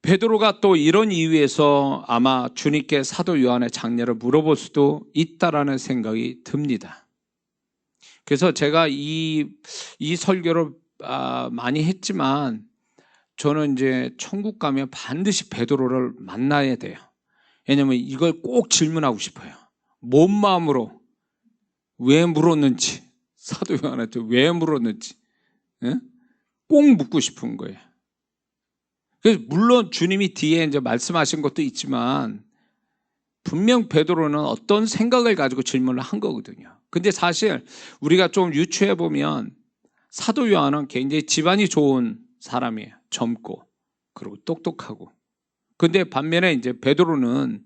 베드로가 또 이런 이유에서 아마 주님께 사도 요한의 장례를 물어볼 수도 있다라는 생각이 듭니다. 그래서 제가 이 설교를 많이 했지만, 저는 이제 천국 가면 반드시 베드로를 만나야 돼요. 왜냐하면 이걸 꼭 질문하고 싶어요. 뭔 마음으로 왜 물었는지, 사도 요한한테 왜 물었는지 꼭 묻고 싶은 거예요. 그래서 물론 주님이 뒤에 이제 말씀하신 것도 있지만 분명 베드로는 어떤 생각을 가지고 질문을 한 거거든요. 근데 사실 우리가 좀 유추해 보면 사도 요한은 굉장히 집안이 좋은 사람이에요. 젊고 그리고 똑똑하고. 근데 반면에 이제 베드로는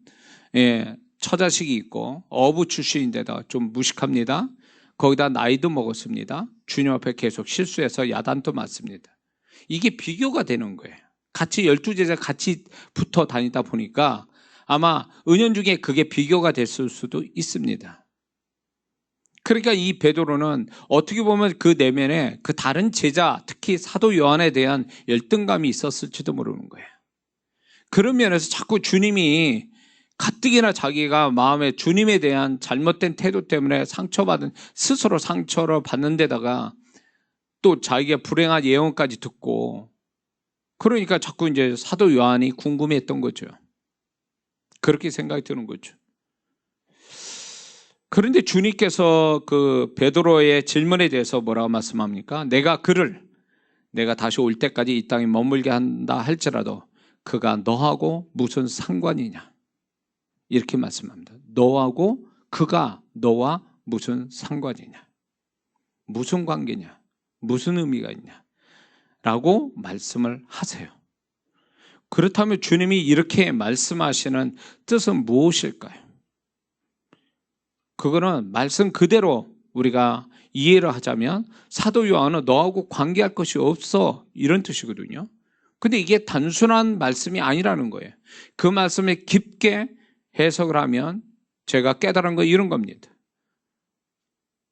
처자식이 있고 어부 출신인데다 좀 무식합니다. 거기다 나이도 먹었습니다. 주님 앞에 계속 실수해서 야단도 맞습니다. 이게 비교가 되는 거예요. 같이 12제자 같이 붙어 다니다 보니까 아마 은연중에 그게 비교가 됐을 수도 있습니다. 그러니까 이 베드로는 어떻게 보면 그 내면에 그 다른 제자, 특히 사도 요한에 대한 열등감이 있었을지도 모르는 거예요. 그런 면에서 자꾸 주님이 가뜩이나 자기가 마음에 주님에 대한 잘못된 태도 때문에 스스로 상처를 받는 데다가 또 자기가 불행한 예언까지 듣고, 그러니까 자꾸 이제 사도 요한이 궁금했던 거죠. 그렇게 생각이 드는 거죠. 그런데 주님께서 그 베드로의 질문에 대해서 뭐라고 말씀합니까? 내가 다시 올 때까지 이 땅에 머물게 한다 할지라도 그가 너하고 무슨 상관이냐? 이렇게 말씀합니다. 그가 너와 무슨 상관이냐? 무슨 관계냐? 무슨 의미가 있냐? 라고 말씀을 하세요. 그렇다면 주님이 이렇게 말씀하시는 뜻은 무엇일까요? 그거는 말씀 그대로 우리가 이해를 하자면 사도 요한은 너하고 관계할 것이 없어, 이런 뜻이거든요. 근데 이게 단순한 말씀이 아니라는 거예요. 그 말씀을 깊게 해석을 하면 제가 깨달은 거 이런 겁니다.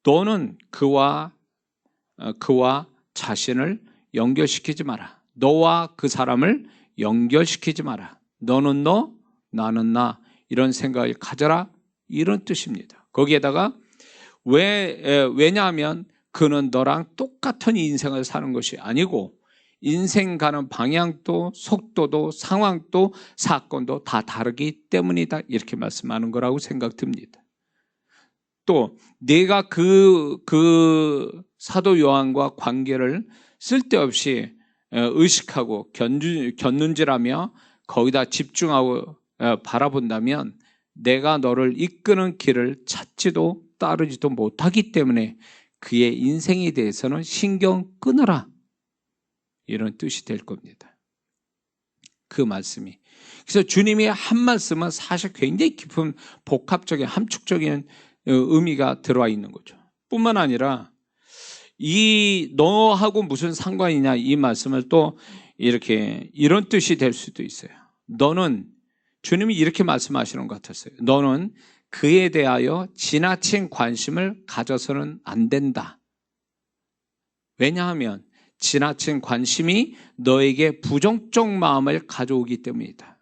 너는 그와 자신을 연결시키지 마라. 너와 그 사람을 연결시키지 마라. 너는 너, 나는 나, 이런 생각을 가져라, 이런 뜻입니다. 거기에다가 왜냐하면 그는 너랑 똑같은 인생을 사는 것이 아니고 인생 가는 방향도 속도도 상황도 사건도 다 다르기 때문이다, 이렇게 말씀하는 거라고 생각됩니다. 또 내가 그 사도 요한과 관계를 쓸데없이 의식하고 곁눈질하며 거기다 집중하고 바라본다면 내가 너를 이끄는 길을 찾지도 따르지도 못하기 때문에 그의 인생에 대해서는 신경 끊어라, 이런 뜻이 될 겁니다. 그 말씀이. 그래서 주님이 한 말씀은 사실 굉장히 깊은 복합적인 함축적인 의미가 들어와 있는 거죠. 뿐만 아니라 이 너하고 무슨 상관이냐, 이 말씀을 또 이런 뜻이 될 수도 있어요. 주님이 이렇게 말씀하시는 것 같았어요. 너는 그에 대하여 지나친 관심을 가져서는 안 된다. 왜냐하면 지나친 관심이 너에게 부정적 마음을 가져오기 때문이다.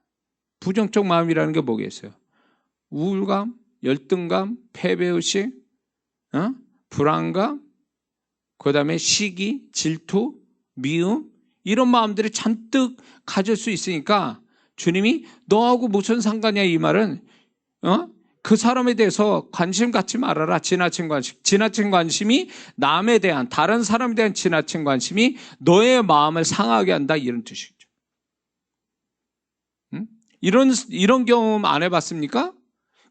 부정적 마음이라는 게 뭐겠어요? 우울감, 열등감, 패배의식, 불안감, 그 다음에 시기, 질투, 미움, 이런 마음들이 잔뜩 가질 수 있으니까 주님이 너하고 무슨 상관이야, 이 말은 그 사람에 대해서 관심 갖지 말아라. 지나친 관심이 남에 대한, 다른 사람에 대한 지나친 관심이 너의 마음을 상하게 한다, 이런 뜻이죠. 이런 경험 안 해봤습니까?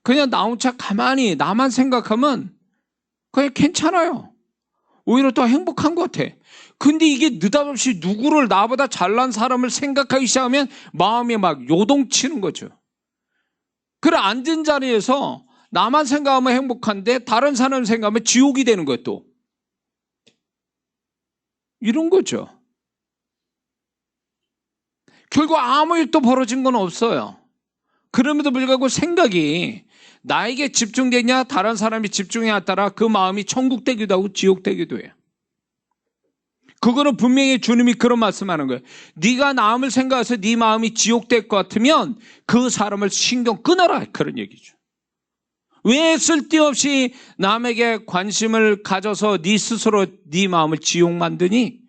그냥 나 혼자 가만히 나만 생각하면 그냥 괜찮아요. 오히려 더 행복한 것 같아. 근데 이게 느닷없이 누구를 나보다 잘난 사람을 생각하기 시작하면 마음이 막 요동치는 거죠. 그래, 앉은 자리에서 나만 생각하면 행복한데 다른 사람 생각하면 지옥이 되는 거예요, 또. 이런 거죠. 결국 아무 일도 벌어진 건 없어요. 그럼에도 불구하고 생각이 나에게 집중되냐 다른 사람이 집중해야 따라 그 마음이 천국 되기도 하고 지옥 되기도 해요. 그거는 분명히 주님이 그런 말씀하는 거예요. 네가 남을 생각해서 네 마음이 지옥 될 것 같으면 그 사람을 신경 끊어라, 그런 얘기죠. 왜 쓸데없이 남에게 관심을 가져서 네 스스로 네 마음을 지옥 만드니?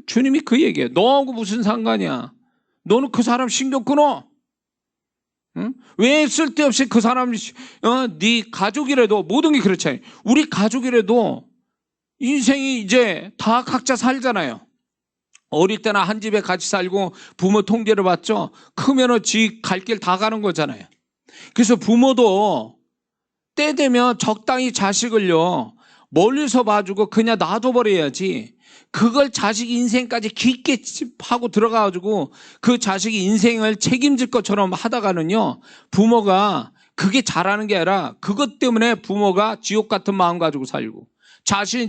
주님이 그 얘기예요. 너하고 무슨 상관이야? 너는 그 사람 신경 끊어. 응? 왜 쓸데없이 그 사람, 네 가족이라도, 모든 게 그렇잖아요. 우리 가족이라도 인생이 이제 다 각자 살잖아요. 어릴 때나 한 집에 같이 살고 부모 통제를 받죠. 크면은 지 갈 길 다 가는 거잖아요. 그래서 부모도 때 되면 적당히 자식을요 멀리서 봐주고 그냥 놔둬버려야지, 그걸 자식 인생까지 깊게 파고 들어가가지고 그 자식이 인생을 책임질 것처럼 하다가는요, 부모가 그게 잘하는 게 아니라 그것 때문에 부모가 지옥 같은 마음 가지고 살고,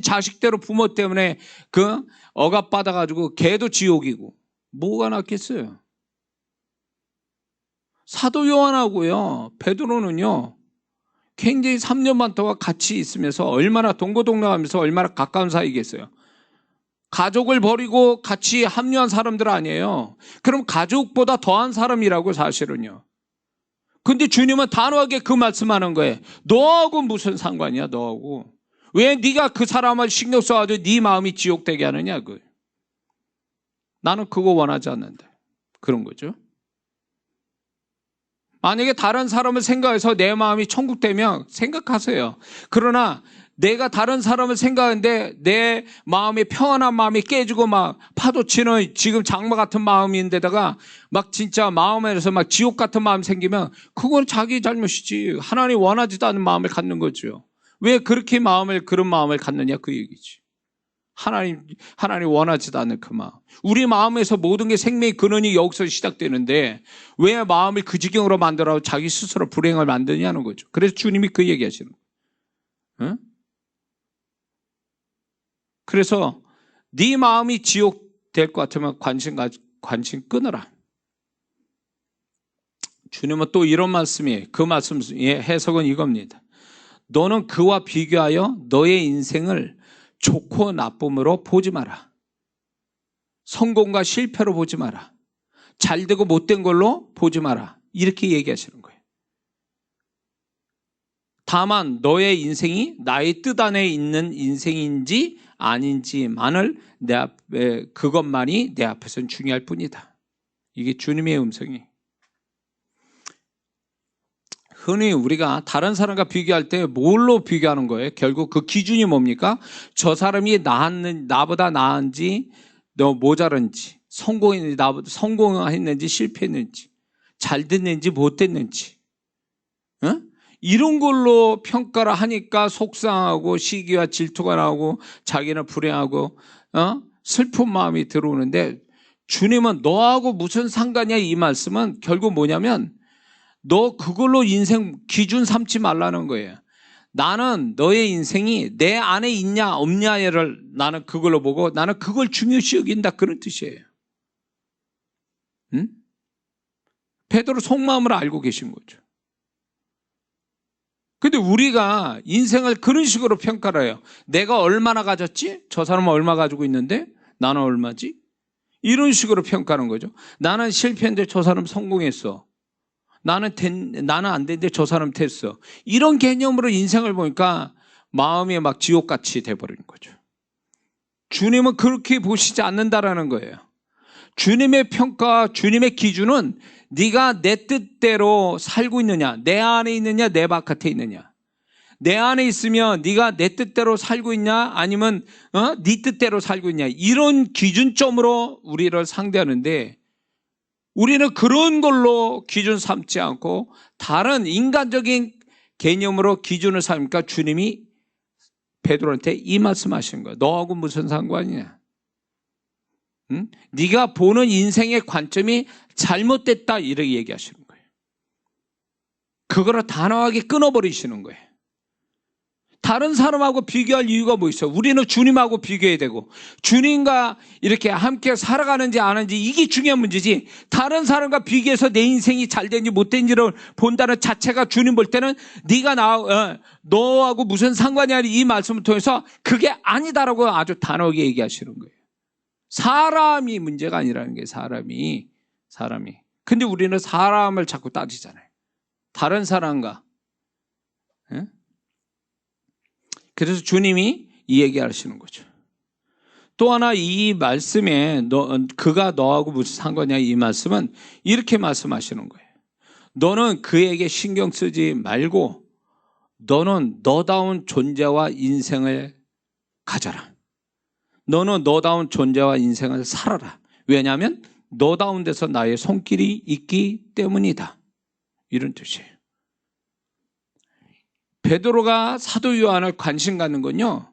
자식대로 부모 때문에 그 억압받아가지고 걔도 지옥이고, 뭐가 낫겠어요? 사도 요한하고요 베드로는요 굉장히 3년 반 동안 같이 있으면서 얼마나 동고동락하면서 얼마나 가까운 사이겠어요. 가족을 버리고 같이 합류한 사람들 아니에요. 그럼 가족보다 더한 사람이라고 사실은요. 근데 주님은 단호하게 그 말씀하는 거예요. 너하고 무슨 상관이야, 너하고. 왜 네가 그 사람을 신경 써가지고 네 마음이 지옥되게 하느냐, 그. 나는 그거 원하지 않는데. 그런 거죠. 만약에 다른 사람을 생각해서 내 마음이 천국되면 생각하세요. 그러나 내가 다른 사람을 생각하는데 내 마음이 평안한 마음이 깨지고 막 파도치는 지금 장마 같은 마음인데다가 막 진짜 마음에서 막 지옥 같은 마음 생기면 그건 자기 잘못이지. 하나님 원하지도 않은 마음을 갖는 거죠. 왜 그렇게 그런 마음을 갖느냐 그 얘기지. 하나님 원하지도 않는 그 마음. 우리 마음에서 모든 게 생명의 근원이 여기서 시작되는데 왜 마음을 그 지경으로 만들어 자기 스스로 불행을 만드냐는 거죠. 그래서 주님이 그 얘기 하시는 거예요. 응? 그래서 네 마음이 지옥 될 것 같으면 관심 끊어라. 주님은 또 이런 말씀이에요. 그 말씀의 해석은 이겁니다. 너는 그와 비교하여 너의 인생을 좋고 나쁨으로 보지 마라. 성공과 실패로 보지 마라. 잘되고 못된 걸로 보지 마라. 이렇게 얘기하시는 거예요. 다만 너의 인생이 나의 뜻 안에 있는 인생인지 아닌지만을 그것만이 내 앞에서는 중요할 뿐이다. 이게 주님의 음성이. 흔히 우리가 다른 사람과 비교할 때 뭘로 비교하는 거예요? 결국 그 기준이 뭡니까? 저 사람이 나보다 나은지, 너 모자란지, 성공했는지, 실패했는지, 잘 됐는지, 못 됐는지, 이런 걸로 평가를 하니까 속상하고 시기와 질투가 나오고 자기는 불행하고 슬픈 마음이 들어오는데 주님은 너하고 무슨 상관이야 이 말씀은 결국 뭐냐면 너 그걸로 인생 기준 삼지 말라는 거예요. 나는 너의 인생이 내 안에 있냐 없냐를 나는 그걸로 보고 나는 그걸 중요시 여긴다 그런 뜻이에요. 응? 베드로 속마음을 알고 계신 거죠. 근데 우리가 인생을 그런 식으로 평가를 해요. 내가 얼마나 가졌지? 저 사람은 얼마 가지고 있는데 나는 얼마지? 이런 식으로 평가하는 거죠. 나는 실패했는데 저 사람 성공했어. 나는 안 됐는데 저 사람 됐어. 이런 개념으로 인생을 보니까 마음이 막 지옥같이 돼버리는 거죠. 주님은 그렇게 보시지 않는다라는 거예요. 주님의 평가, 주님의 기준은 네가 내 뜻대로 살고 있느냐, 내 안에 있느냐, 내 바깥에 있느냐. 내 안에 있으면 네가 내 뜻대로 살고 있냐, 아니면 네 뜻대로 살고 있냐. 이런 기준점으로 우리를 상대하는데 우리는 그런 걸로 기준 삼지 않고 다른 인간적인 개념으로 기준을 삼으니까 주님이 베드로한테 이 말씀하시는 거야. 너하고 무슨 상관이냐? 응? 네가 보는 인생의 관점이 잘못됐다 이렇게 얘기하시는 거예요. 그거를 단호하게 끊어버리시는 거예요. 다른 사람하고 비교할 이유가 뭐 있어요? 우리는 주님하고 비교해야 되고 주님과 이렇게 함께 살아가는지 안 하는지 이게 중요한 문제지 다른 사람과 비교해서 내 인생이 잘된지 못된지를 본다는 자체가 주님 볼 때는 네가 너하고 무슨 상관이야 이 말씀을 통해서 그게 아니다라고 아주 단호하게 얘기하시는 거예요. 사람이 문제가 아니라는 게 사람이 근데 우리는 사람을 자꾸 따지잖아요. 다른 사람과 그래서 주님이 이 얘기하시는 거죠. 또 하나 이 말씀에 그가 너하고 무슨 상관이냐 이 말씀은 이렇게 말씀하시는 거예요. 너는 그에게 신경 쓰지 말고 너는 너다운 존재와 인생을 가져라. 너는 너다운 존재와 인생을 살아라. 왜냐하면 너다운 데서 나의 손길이 있기 때문이다. 이런 뜻이에요. 베드로가 사도 요한을 관심 갖는 건요,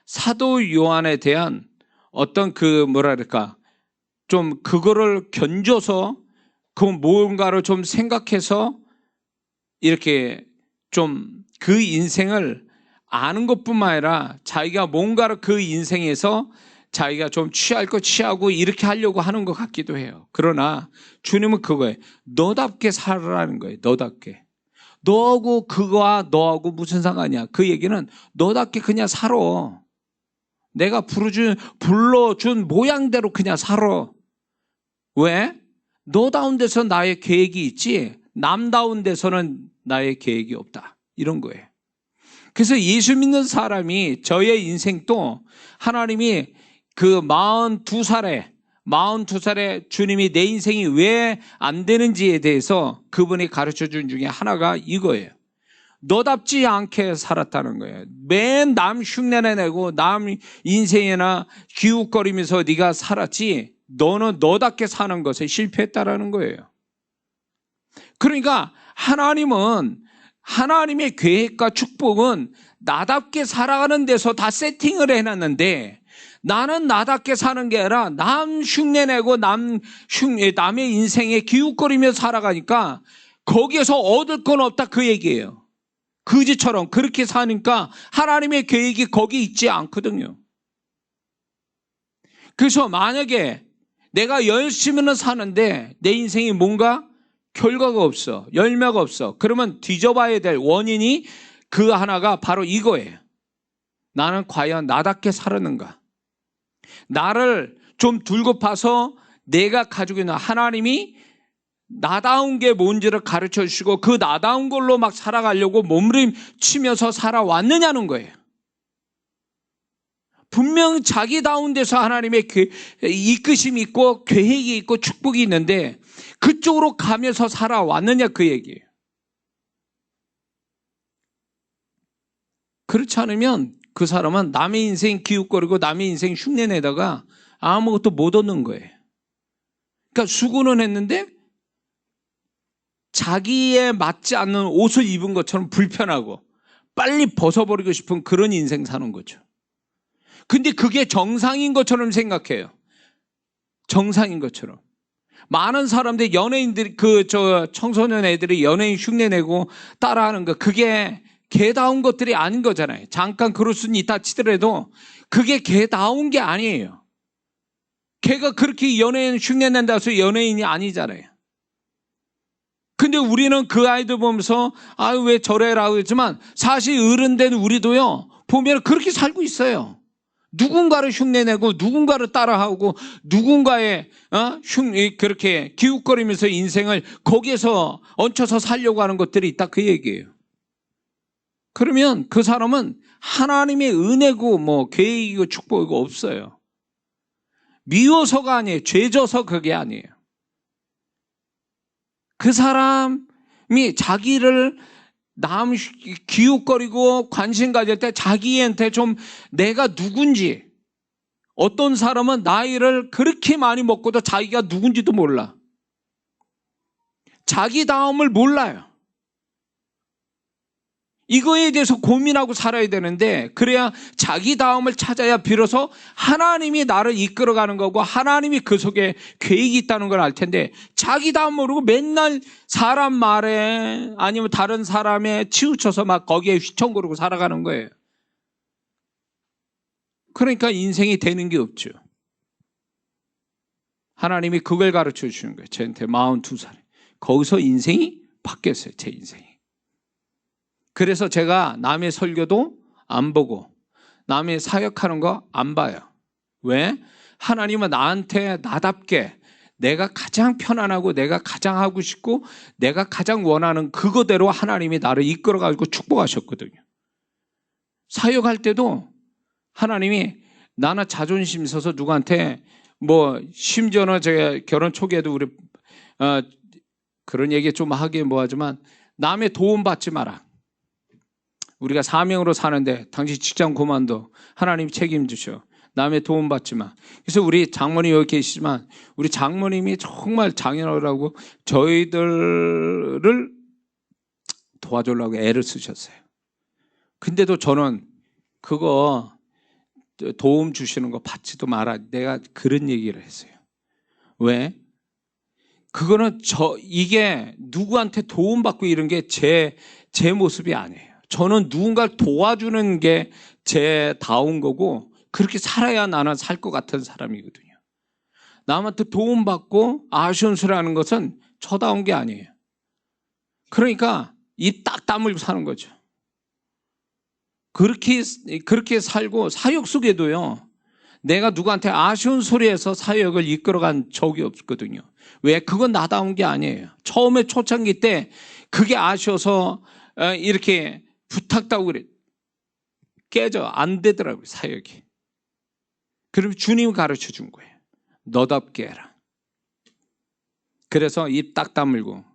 사도 요한에 대한 어떤 좀 그거를 견줘서 그 뭔가를 좀 생각해서 이렇게 좀 그 인생을 아는 것뿐만 아니라 자기가 뭔가를 그 인생에서 자기가 좀 취할 거 취하고 이렇게 하려고 하는 것 같기도 해요. 그러나 주님은 그거예요. 너답게 살아라는 거예요. 너답게. 너하고 그거와 너하고 무슨 상관이야. 그 얘기는 너답게 그냥 살아. 내가 불러준 모양대로 그냥 살아. 왜? 너다운 데서 나의 계획이 있지 남다운 데서는 나의 계획이 없다. 이런 거예요. 그래서 예수 믿는 사람이 저의 인생도 하나님이 그 42살에 주님이 내 인생이 왜 안 되는지에 대해서 그분이 가르쳐 준 중에 하나가 이거예요. 너답지 않게 살았다는 거예요. 맨 남 흉내내 내고 남 인생이나 기웃거리면서 네가 살았지 너는 너답게 사는 것에 실패했다라는 거예요. 그러니까 하나님의 계획과 축복은 나답게 살아가는 데서 다 세팅을 해놨는데 나는 나답게 사는 게 아니라 남 흉내내고 남의 인생에 기웃거리며 살아가니까 거기에서 얻을 건 없다 그 얘기예요. 거지처럼 그렇게 사니까 하나님의 계획이 거기 있지 않거든요. 그래서 만약에 내가 열심히는 사는데 내 인생이 뭔가 결과가 없어, 열매가 없어. 그러면 뒤져봐야 될 원인이 그 하나가 바로 이거예요. 나는 과연 나답게 살았는가? 나를 좀 들고 파서 내가 가지고 있는 하나님이 나다운 게 뭔지를 가르쳐 주시고 그 나다운 걸로 막 살아가려고 몸부림치면서 살아왔느냐는 거예요. 분명 자기다운 데서 하나님의 이끄심이 있고 계획이 있고 축복이 있는데 그쪽으로 가면서 살아왔느냐 그 얘기예요. 그렇지 않으면 그 사람은 남의 인생 기웃거리고 남의 인생 흉내내다가 아무것도 못 얻는 거예요. 그러니까 수고는 했는데 자기에 맞지 않는 옷을 입은 것처럼 불편하고 빨리 벗어버리고 싶은 그런 인생 사는 거죠. 근데 그게 정상인 것처럼 생각해요. 정상인 것처럼. 많은 사람들, 연예인들이, 청소년 애들이 연예인 흉내내고 따라하는 거, 그게 개다운 것들이 아닌 거잖아요. 잠깐 그럴 수는 있다 치더라도 그게 개다운 게 아니에요. 걔가 그렇게 연예인 흉내낸다고 해서 연예인이 아니잖아요. 근데 우리는 그 아이들 보면서 아유 왜 저래라고 했지만 사실 어른된 우리도요 보면 그렇게 살고 있어요. 누군가를 흉내내고 누군가를 따라하고 누군가의 그렇게 기웃거리면서 인생을 거기에서 얹혀서 살려고 하는 것들이 있다 그 얘기예요. 그러면 그 사람은 하나님의 은혜고 뭐 계획이고 축복이고 없어요. 미워서가 아니에요. 죄져서 그게 아니에요. 그 사람이 자기를 남 기웃거리고 관심 가질 때 자기한테 좀 내가 누군지, 어떤 사람은 나이를 그렇게 많이 먹고도 자기가 누군지도 몰라. 자기 다움을 몰라요. 이거에 대해서 고민하고 살아야 되는데 그래야 자기 다움을 찾아야 비로소 하나님이 나를 이끌어가는 거고 하나님이 그 속에 계획이 있다는 걸 알 텐데 자기 다움 모르고 맨날 사람 말에 아니면 다른 사람에 치우쳐서 막 거기에 휘청거리고 살아가는 거예요. 그러니까 인생이 되는 게 없죠. 하나님이 그걸 가르쳐 주시는 거예요. 저한테 42살에. 거기서 인생이 바뀌었어요. 제 인생이. 그래서 제가 남의 설교도 안 보고 남의 사역하는 거 안 봐요. 왜? 하나님은 나한테 나답게 내가 가장 편안하고 내가 가장 하고 싶고 내가 가장 원하는 그거대로 하나님이 나를 이끌어가지고 축복하셨거든요. 사역할 때도 하나님이 나는 자존심 있어서 누구한테 뭐 심지어는 제가 결혼 초기에도 우리 그런 얘기 좀 하긴 뭐하지만 남의 도움 받지 마라. 우리가 사명으로 사는데 당신 직장 그만둬. 하나님 책임지셔. 남의 도움 받지 마. 그래서 우리 장모님 여기 계시지만 우리 장모님이 정말 장인어른하고 저희들을 도와주려고 애를 쓰셨어요. 근데도 저는 그거 도움 주시는 거 받지도 마라. 내가 그런 얘기를 했어요. 왜? 그거는 이게 누구한테 도움받고 이런 게 제 모습이 아니에요. 저는 누군가를 도와주는 게 제 다운 거고 그렇게 살아야 나는 살 것 같은 사람이거든요. 남한테 도움받고 아쉬운소리하는 것은 저다운 게 아니에요. 그러니까 입 딱 다물고 사는 거죠. 그렇게 살고 사역 속에도요. 내가 누구한테 아쉬운 소리에서 사역을 이끌어간 적이 없거든요. 왜? 그건 나다운 게 아니에요. 처음에 초창기 때 그게 아쉬워서 이렇게 부탁다고 그래. 깨져. 안 되더라고요, 사역이. 그럼 주님이 가르쳐 준 거예요. 너답게 해라. 그래서 입 딱 다물고,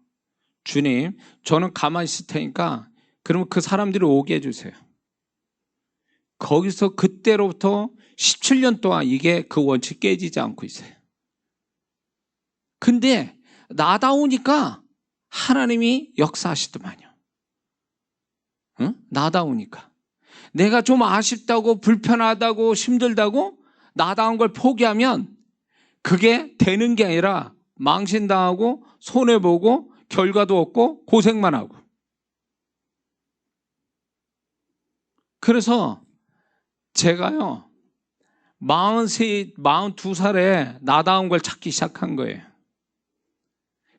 주님, 저는 가만히 있을 테니까 그러면 그 사람들이 오게 해주세요. 거기서 그때로부터 17년 동안 이게 그 원칙 깨지지 않고 있어요. 근데 나다우니까 하나님이 역사하시더만요. 응? 나다우니까. 내가 좀 아쉽다고 불편하다고 힘들다고 나다운 걸 포기하면 그게 되는 게 아니라 망신당하고 손해보고 결과도 없고 고생만 하고. 그래서 제가요 42살에 나다운 걸 찾기 시작한 거예요.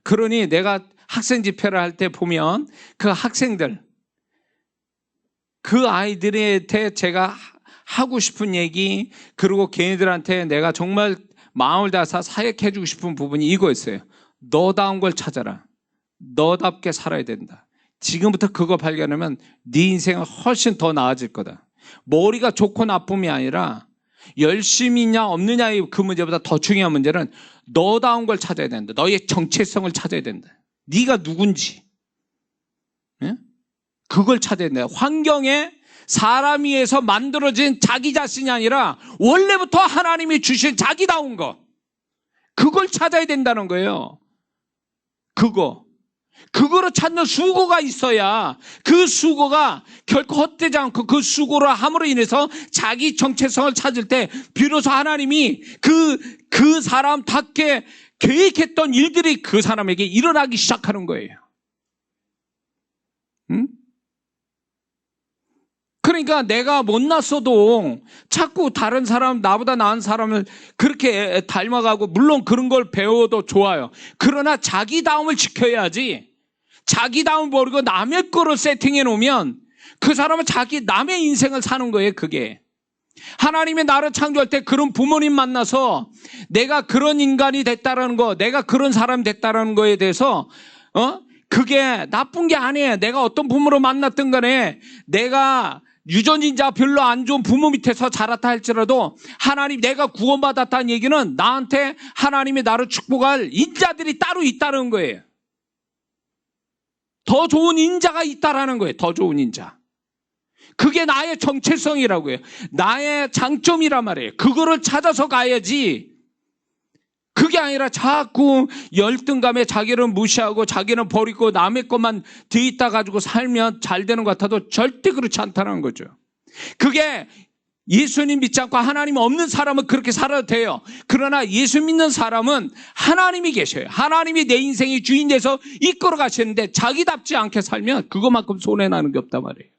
그러니 내가 학생 집회를 할 때 보면 그 학생들, 그 아이들한테 제가 하고 싶은 얘기, 그리고 걔네들한테 내가 정말 마음을 다해서 사역해주고 싶은 부분이 이거였어요. 너다운 걸 찾아라. 너답게 살아야 된다. 지금부터 그거 발견하면 네 인생은 훨씬 더 나아질 거다. 머리가 좋고 나쁨이 아니라 열심히 있냐 없느냐의 그 문제보다 더 중요한 문제는 너다운 걸 찾아야 된다. 너의 정체성을 찾아야 된다. 네가 누군지. 예? 그걸 찾아야 된다. 환경에 사람에 의해서 만들어진 자기 자신이 아니라 원래부터 하나님이 주신 자기다운 거. 그걸 찾아야 된다는 거예요. 그거를 찾는 수고가 있어야 그 수고가 결코 헛되지 않고 그 수고를 함으로 인해서 자기 정체성을 찾을 때 비로소 하나님이 그 사람답게 계획했던 일들이 그 사람에게 일어나기 시작하는 거예요. 응? 그러니까 내가 못났어도 자꾸 다른 사람, 나보다 나은 사람을 그렇게 닮아가고, 물론 그런 걸 배워도 좋아요. 그러나 자기다움을 지켜야지. 자기다움 버리고 남의 거를 세팅해 놓으면 그 사람은 남의 인생을 사는 거예요, 그게. 하나님의 나를 창조할 때 그런 부모님 만나서 내가 그런 인간이 됐다라는 거, 내가 그런 사람이 됐다라는 거에 대해서, 그게 나쁜 게 아니에요. 내가 어떤 부모로 만났든 간에 내가 유전인자 별로 안 좋은 부모 밑에서 자랐다 할지라도 하나님 내가 구원받았다는 얘기는 나한테 하나님이 나를 축복할 인자들이 따로 있다는 거예요. 더 좋은 인자가 있다라는 거예요. 더 좋은 인자. 그게 나의 정체성이라고 해요. 나의 장점이란 말이에요. 그거를 찾아서 가야지. 그게 아니라 자꾸 열등감에 자기를 무시하고 자기는 버리고 남의 것만 뒤있다 가지고 살면 잘 되는 것 같아도 절대 그렇지 않다는 거죠. 그게 예수님 믿지 않고 하나님 없는 사람은 그렇게 살아도 돼요. 그러나 예수 믿는 사람은 하나님이 계셔요. 하나님이 내 인생의 주인 돼서 이끌어 가시는데 자기답지 않게 살면 그것만큼 손해나는 게 없단 말이에요.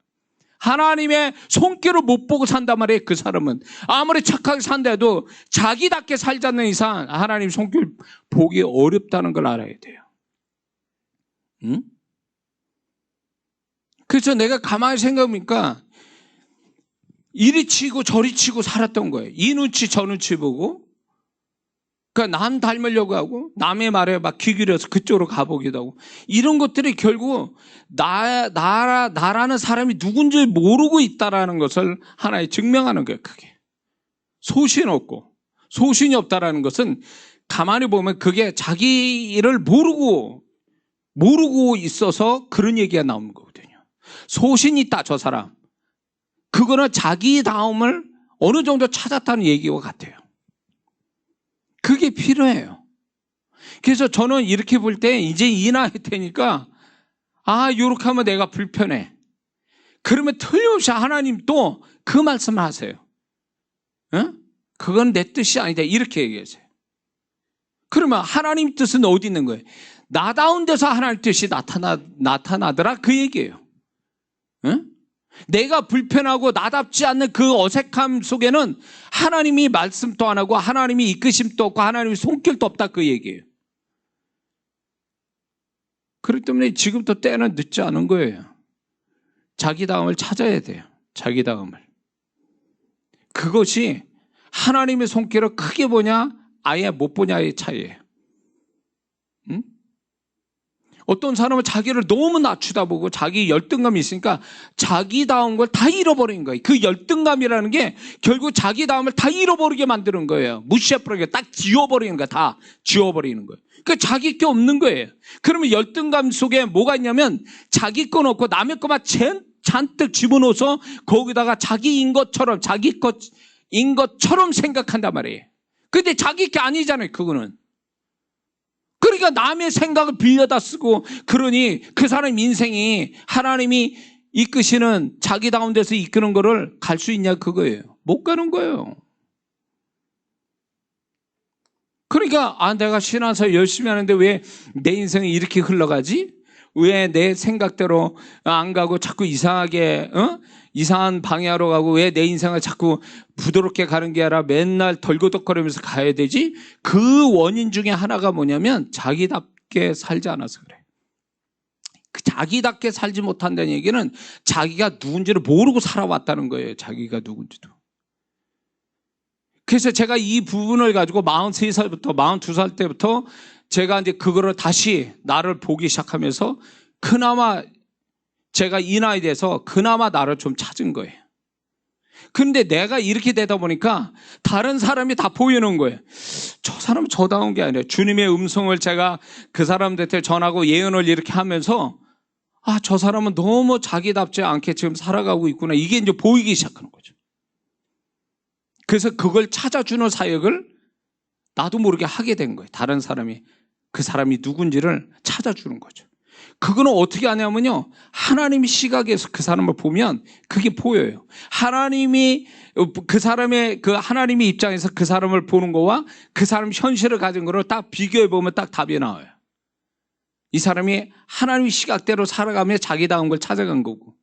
하나님의 손길을 못 보고 산단 말이에요. 그 사람은 아무리 착하게 산다도 자기답게 살지 않는 이상 하나님 손길 보기 어렵다는 걸 알아야 돼요. 응? 그래서 내가 가만히 생각해보니까 이리 치고 저리 치고 살았던 거예요. 이 눈치 저 눈치 보고, 그러니까 남 닮으려고 하고 남의 말에 막 귀 기울여서 그쪽으로 가보기도 하고, 이런 것들이 결국 나라는 사람이 누군지 모르고 있다라는 것을 하나의 증명하는 거예요. 그게 소신 없고, 소신이 없다라는 것은 가만히 보면 그게 자기를 모르고 있어서 그런 얘기가 나오는 거거든요. 소신이 있다 저 사람, 그거는 자기다움을 어느 정도 찾았다는 얘기와 같아요. 그게 필요해요. 그래서 저는 이렇게 볼 때 이제 이 나이 되니까 요렇게 하면 내가 불편해. 그러면 틀림없이 하나님 또 그 말씀을 하세요. 그건 내 뜻이 아니다 이렇게 얘기하세요. 그러면 하나님 뜻은 어디 있는 거예요? 나다운 데서 하나님 뜻이 나타나더라 그 얘기예요. 내가 불편하고 나답지 않는 그 어색함 속에는 하나님이 말씀도 안 하고 하나님이 이끄심도 없고 하나님이 손길도 없다 그 얘기예요. 그렇기 때문에 지금부터 때는 늦지 않은 거예요. 자기다움을 찾아야 돼요. 자기다움을. 그것이 하나님의 손길을 크게 보냐 아예 못 보냐의 차이예요. 응? 어떤 사람은 자기를 너무 낮추다 보고 자기 열등감이 있으니까 자기다운 걸 다 잃어버린 거예요. 그 열등감이라는 게 결국 자기다움을 다 잃어버리게 만드는 거예요. 무시해버리게 딱 지워버리는 거예요. 다 지워버리는 거예요. 그러니까 자기 게 없는 거예요. 그러면 열등감 속에 뭐가 있냐면 자기 거 넣고 남의 것만 잔뜩 집어넣어서 거기다가 자기인 것처럼 자기 것인 것처럼 생각한단 말이에요. 근데 자기 게 아니잖아요. 그거는. 그러니까 남의 생각을 빌려다 쓰고 그러니 그 사람 인생이 하나님이 이끄시는 자기다운 데서 이끄는 거를 갈 수 있냐 그거예요. 못 가는 거예요. 그러니까 내가 신앙생활 열심히 하는데 왜 내 인생이 이렇게 흘러가지? 왜 내 생각대로 안 가고 자꾸 이상하게 이상한 방향으로 가고 왜 내 인생을 자꾸 부드럽게 가는 게 아니라 맨날 덜거덕거리면서 가야 되지? 그 원인 중에 하나가 뭐냐면 자기답게 살지 않아서 그래. 그 자기답게 살지 못한다는 얘기는 자기가 누군지를 모르고 살아왔다는 거예요. 자기가 누군지도. 그래서 제가 이 부분을 가지고 43살부터 42살 때부터 제가 이제 그거를 다시 나를 보기 시작하면서 그나마 제가 이 나이 돼서 그나마 나를 좀 찾은 거예요. 근데 내가 이렇게 되다 보니까 다른 사람이 다 보이는 거예요. 저 사람은 저다운 게 아니라 주님의 음성을 제가 그 사람들한테 전하고 예언을 이렇게 하면서 저 사람은 너무 자기답지 않게 지금 살아가고 있구나. 이게 이제 보이기 시작하는 거죠. 그래서 그걸 찾아주는 사역을 나도 모르게 하게 된 거예요. 다른 사람이 그 사람이 누군지를 찾아주는 거죠. 그거는 어떻게 하냐면요. 하나님의 시각에서 그 사람을 보면 그게 보여요. 하나님이 그 사람의 그 하나님의 입장에서 그 사람을 보는 거와 그 사람 현실을 가진 거를 딱 비교해 보면 딱 답이 나와요. 이 사람이 하나님의 시각대로 살아가며 자기다운 걸 찾아간 거고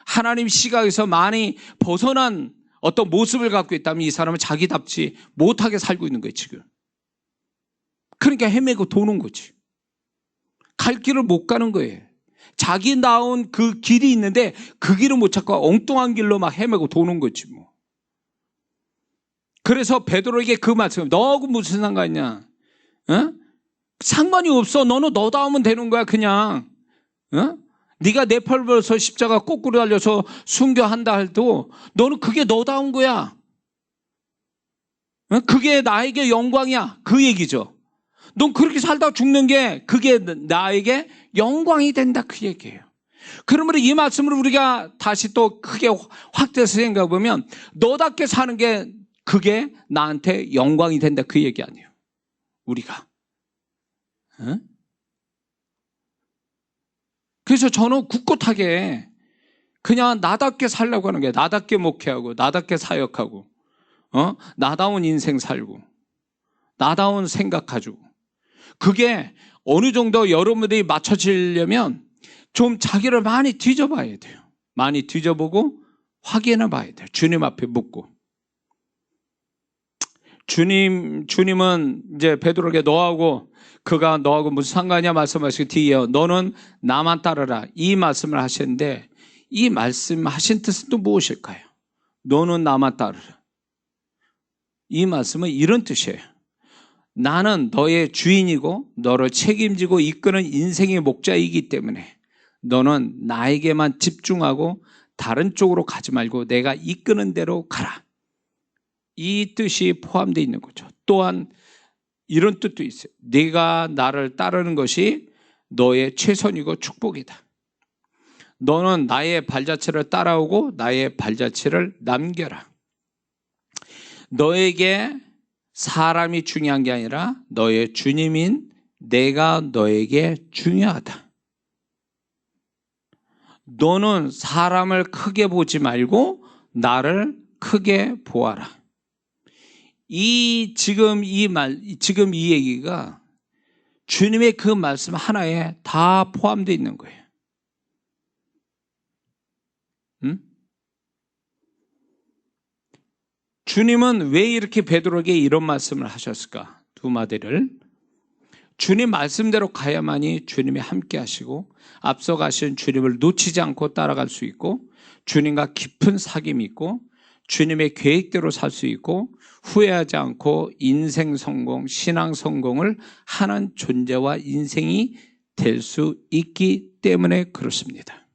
하나님 시각에서 많이 벗어난 어떤 모습을 갖고 있다면 이 사람은 자기답지 못하게 살고 있는 거예요, 지금. 그러니까 헤매고 도는 거지. 갈 길을 못 가는 거예요. 자기다운 그 길이 있는데 그 길을 못 찾고 엉뚱한 길로 막 헤매고 도는 거지 뭐. 그래서 베드로에게 그 말씀, 너하고 무슨 상관이냐? 상관이 없어. 너는 너다우면 되는 거야, 그냥. 네가 내 팔 벌어서 십자가 거꾸로 달려서 순교한다 해도 너는 그게 너다운 거야. 그게 나에게 영광이야. 그 얘기죠. 넌 그렇게 살다 죽는 게 그게 나에게 영광이 된다. 그 얘기예요. 그러므로 이 말씀을 우리가 다시 또 크게 확대해서 생각해 보면 너답게 사는 게 그게 나한테 영광이 된다. 그 얘기 아니에요. 우리가. 그래서 저는 굳굳하게 그냥 나답게 살려고 하는 게 나답게 목회하고 나답게 사역하고 나다운 인생 살고 나다운 생각 가지고 그게 어느 정도 여러분들이 맞춰지려면 좀 자기를 많이 뒤져봐야 돼요. 많이 뒤져보고 확인해 봐야 돼요. 주님 앞에 묻고. 주님은 이제 베드로에게 그가 너하고 무슨 상관이냐 말씀하시고 뒤에 너는 나만 따르라 이 말씀을 하셨는데 이 말씀하신 뜻은 또 무엇일까요? 너는 나만 따르라. 이 말씀은 이런 뜻이에요. 나는 너의 주인이고 너를 책임지고 이끄는 인생의 목자이기 때문에 너는 나에게만 집중하고 다른 쪽으로 가지 말고 내가 이끄는 대로 가라. 이 뜻이 포함되어 있는 거죠. 또한 이런 뜻도 있어요. 네가 나를 따르는 것이 너의 최선이고 축복이다. 너는 나의 발자취를 따라오고 나의 발자취를 남겨라. 너에게 사람이 중요한 게 아니라 너의 주님인 내가 너에게 중요하다. 너는 사람을 크게 보지 말고 나를 크게 보아라. 지금 이 얘기가 주님의 그 말씀 하나에 다 포함되어 있는 거예요. 주님은 왜 이렇게 베드로에게 이런 말씀을 하셨을까? 두 마디를. 주님 말씀대로 가야만이 주님이 함께 하시고 앞서가신 주님을 놓치지 않고 따라갈 수 있고 주님과 깊은 사귐이 있고 주님의 계획대로 살 수 있고 후회하지 않고 인생 성공, 신앙 성공을 하는 존재와 인생이 될 수 있기 때문에 그렇습니다.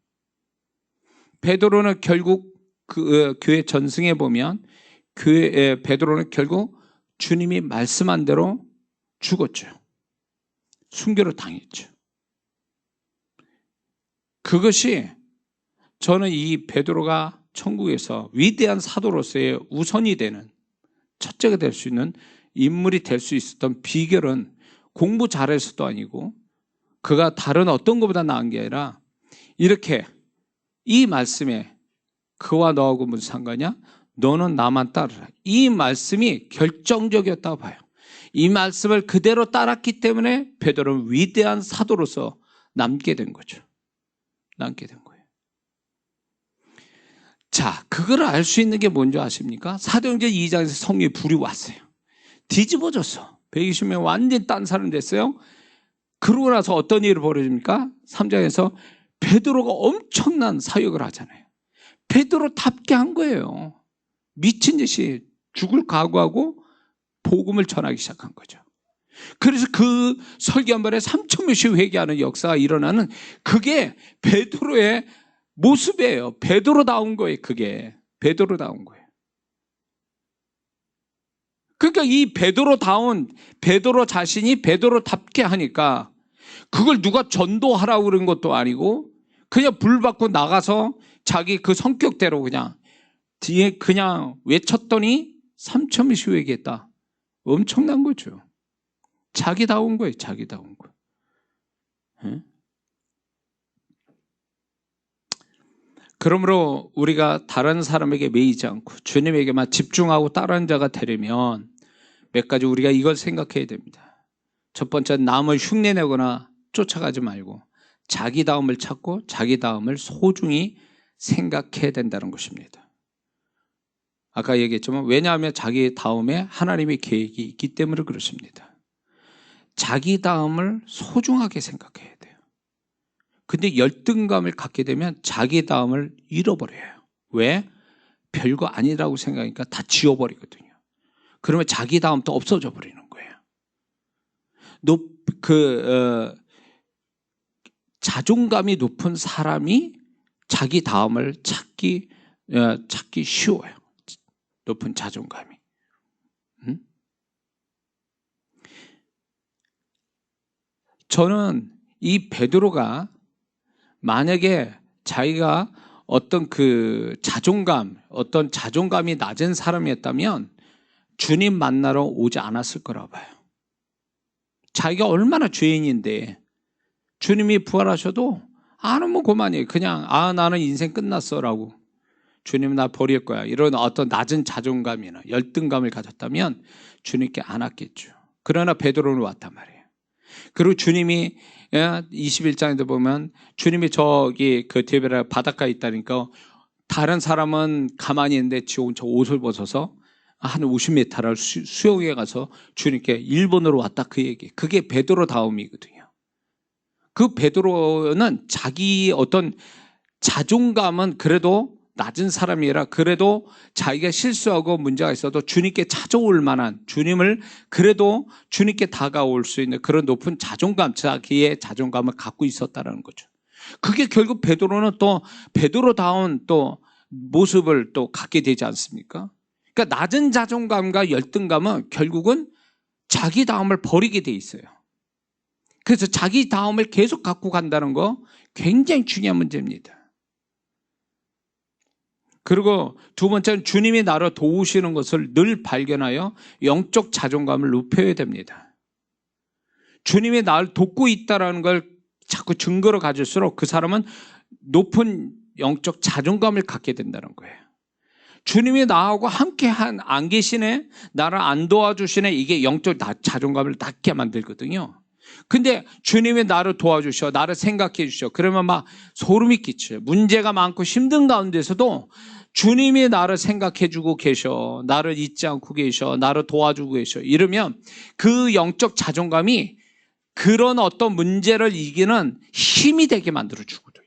베드로는 결국 교회 전승에 보면 베드로는 결국 주님이 말씀한 대로 죽었죠. 순교를 당했죠. 그것이 저는 이 베드로가 천국에서 위대한 사도로서의 우선이 되는 첫째가 될 수 있는 인물이 될 수 있었던 비결은 공부 잘해서도 아니고 그가 다른 어떤 것보다 나은 게 아니라 이렇게 이 말씀에 그와 너하고 무슨 상관이야? 너는 나만 따르라. 이 말씀이 결정적이었다고 봐요. 이 말씀을 그대로 따랐기 때문에 베드로는 위대한 사도로서 남게 된 거죠. 남게 된 거예요. 자, 그걸 알 수 있는 게 뭔지 아십니까? 사도행전 2장에서 성령의 불이 왔어요. 뒤집어졌어. 120명 완전히 딴 사람 됐어요. 그러고 나서 어떤 일이 벌어집니까? 3장에서 베드로가 엄청난 사역을 하잖아요. 베드로답게 한 거예요. 미친 듯이 죽을 각오하고 복음을 전하기 시작한 거죠. 그래서 그 설교 한 번에 3,000명씩 회개하는 역사가 일어나는 그게 베드로의 모습이에요. 베드로다운 거예요. 그게 베드로다운 거예요. 그러니까 이 베드로 자신이 베드로답게 하니까 그걸 누가 전도하라고 그런 것도 아니고 그냥 불 받고 나가서 자기 그 성격대로 그냥 뒤에 그냥 외쳤더니 3,000명씩 회개했다. 엄청난 거죠. 자기다운 거예요. 자기다운 거. 네? 그러므로 우리가 다른 사람에게 매이지 않고 주님에게만 집중하고 따르는 자가 되려면 몇 가지 우리가 이걸 생각해야 됩니다. 첫 번째는 남을 흉내내거나 쫓아가지 말고 자기다움을 찾고 자기다움을 소중히 생각해야 된다는 것입니다. 아까 얘기했지만 왜냐하면 자기다움에 하나님의 계획이 있기 때문에 그렇습니다. 자기다움을 소중하게 생각해야 돼요. 근데 열등감을 갖게 되면 자기다움을 잃어버려요. 왜? 별거 아니라고 생각하니까 다 지워버리거든요. 그러면 자기다움도 없어져 버리는 거예요. 자존감이 높은 사람이 자기다움을 찾기 쉬워요. 높은 자존감이. 저는 이 베드로가 만약에 자기가 어떤 어떤 자존감이 낮은 사람이었다면 주님 만나러 오지 않았을 거라고 봐요. 자기가 얼마나 죄인인데 주님이 부활하셔도 뭐 그만이에요. 그냥 나는 인생 끝났어라고 주님은 나 버릴 거야. 이런 어떤 낮은 자존감이나 열등감을 가졌다면 주님께 안 왔겠죠. 그러나 베드로는 왔단 말이에요. 그리고 주님이 21장에도 보면 주님이 저기 그 디베라 바닷가에 있다니까 다른 사람은 가만히 있는데 지 혼자 옷을 벗어서 한 50m를 수영해 가서 주님께 일본으로 왔다 그 얘기. 그게 베드로다움이거든요. 그 베드로는 자기 어떤 자존감은 그래도 낮은 사람이라 그래도 자기가 실수하고 문제가 있어도 주님께 찾아올 만한 주님을 그래도 주님께 다가올 수 있는 그런 높은 자존감, 자기의 자존감을 갖고 있었다는 거죠. 그게 결국 베드로는 또 베드로다운 또 모습을 또 갖게 되지 않습니까? 그러니까 낮은 자존감과 열등감은 결국은 자기다움을 버리게 돼 있어요. 그래서 자기다움을 계속 갖고 간다는 거 굉장히 중요한 문제입니다. 그리고 두 번째는 주님이 나를 도우시는 것을 늘 발견하여 영적 자존감을 높여야 됩니다. 주님이 나를 돕고 있다는 걸 자꾸 증거로 가질수록 그 사람은 높은 영적 자존감을 갖게 된다는 거예요. 주님이 나하고 함께 안 계시네, 나를 안 도와주시네, 이게 영적 자존감을 낮게 만들거든요. 근데 주님이 나를 도와주셔, 나를 생각해 주셔. 그러면 막 소름이 끼쳐요. 문제가 많고 힘든 가운데서도 주님이 나를 생각해 주고 계셔, 나를 잊지 않고 계셔, 나를 도와주고 계셔. 이러면 그 영적 자존감이 그런 어떤 문제를 이기는 힘이 되게 만들어 주거든요.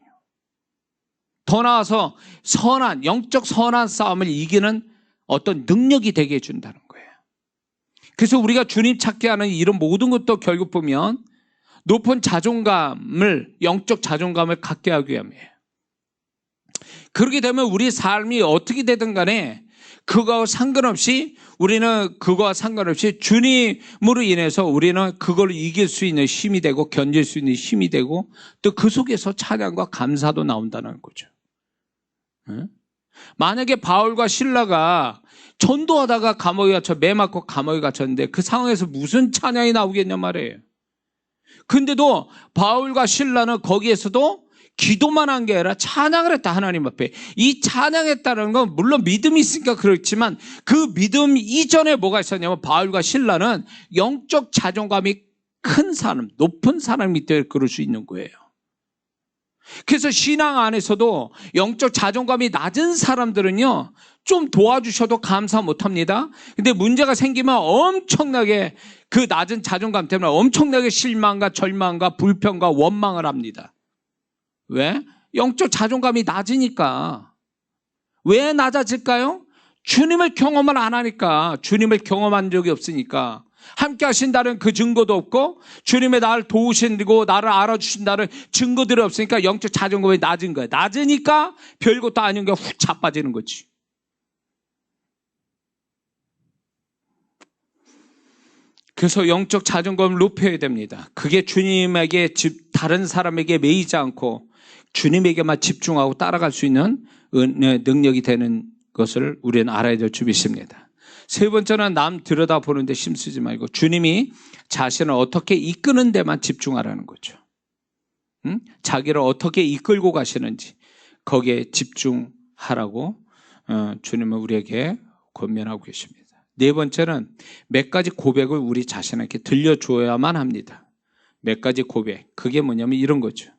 더 나아서 영적 선한 싸움을 이기는 어떤 능력이 되게 해준다는 거예요. 그래서 우리가 주님 찾게 하는 이런 모든 것도 결국 보면 높은 영적 자존감을 갖게 하기 위함이에요. 그렇게 되면 우리 삶이 어떻게 되든 간에 그거와 상관없이 주님으로 인해서 우리는 그걸 이길 수 있는 힘이 되고 견딜 수 있는 힘이 되고 또 그 속에서 찬양과 감사도 나온다는 거죠. 만약에 바울과 실라가 전도하다가 매 맞고 감옥에 갇혔는데 그 상황에서 무슨 찬양이 나오겠냐 말이에요. 근데도 바울과 실라는 거기에서도 기도만 한 게 아니라 찬양을 했다, 하나님 앞에. 이 찬양했다는 건 물론 믿음이 있으니까 그렇지만 그 믿음 이전에 뭐가 있었냐면 바울과 실라는 영적 자존감이 큰 사람, 높은 사람이 되어 그럴 수 있는 거예요. 그래서 신앙 안에서도 영적 자존감이 낮은 사람들은요, 좀 도와주셔도 감사 못합니다. 근데 문제가 생기면 엄청나게 그 낮은 자존감 때문에 엄청나게 실망과 절망과 불평과 원망을 합니다. 왜? 영적 자존감이 낮으니까. 왜 낮아질까요? 주님을 경험을 안 하니까. 주님을 경험한 적이 없으니까. 함께 하신다는 그 증거도 없고 주님의 나를 도우신다고 나를 알아주신다는 증거들이 없으니까 영적 자존감이 낮은 거예요. 낮으니까 별것도 아닌 게 훅 자빠지는 거지. 그래서 영적 자존감을 높여야 됩니다. 그게 다른 사람에게 매이지 않고 주님에게만 집중하고 따라갈 수 있는 능력이 되는 것을 우리는 알아야 될 줄 믿습니다. 세 번째는 남 들여다보는데 힘쓰지 말고 주님이 자신을 어떻게 이끄는 데만 집중하라는 거죠. 자기를 어떻게 이끌고 가시는지 거기에 집중하라고 주님은 우리에게 권면하고 계십니다. 네 번째는 몇 가지 고백을 우리 자신에게 들려줘야만 합니다. 몇 가지 고백. 그게 뭐냐면 이런 거죠.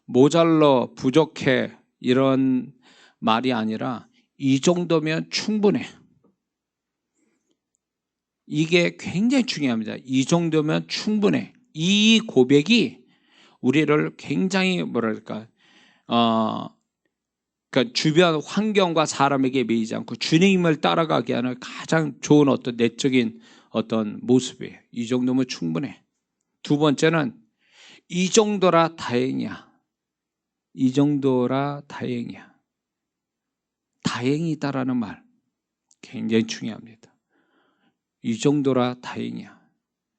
모자라, 부족해 이런 말이 아니라 이 정도면 충분해. 이게 굉장히 중요합니다. 이 정도면 충분해. 이 고백이 우리를 굉장히 그러니까 주변 환경과 사람에게 매이지 않고 주님을 따라가게 하는 가장 좋은 어떤 내적인 어떤 모습이에요. 이 정도면 충분해. 두 번째는 이 정도라 다행이야. 이 정도라 다행이야. 다행이다라는 말 굉장히 중요합니다. 이 정도라 다행이야.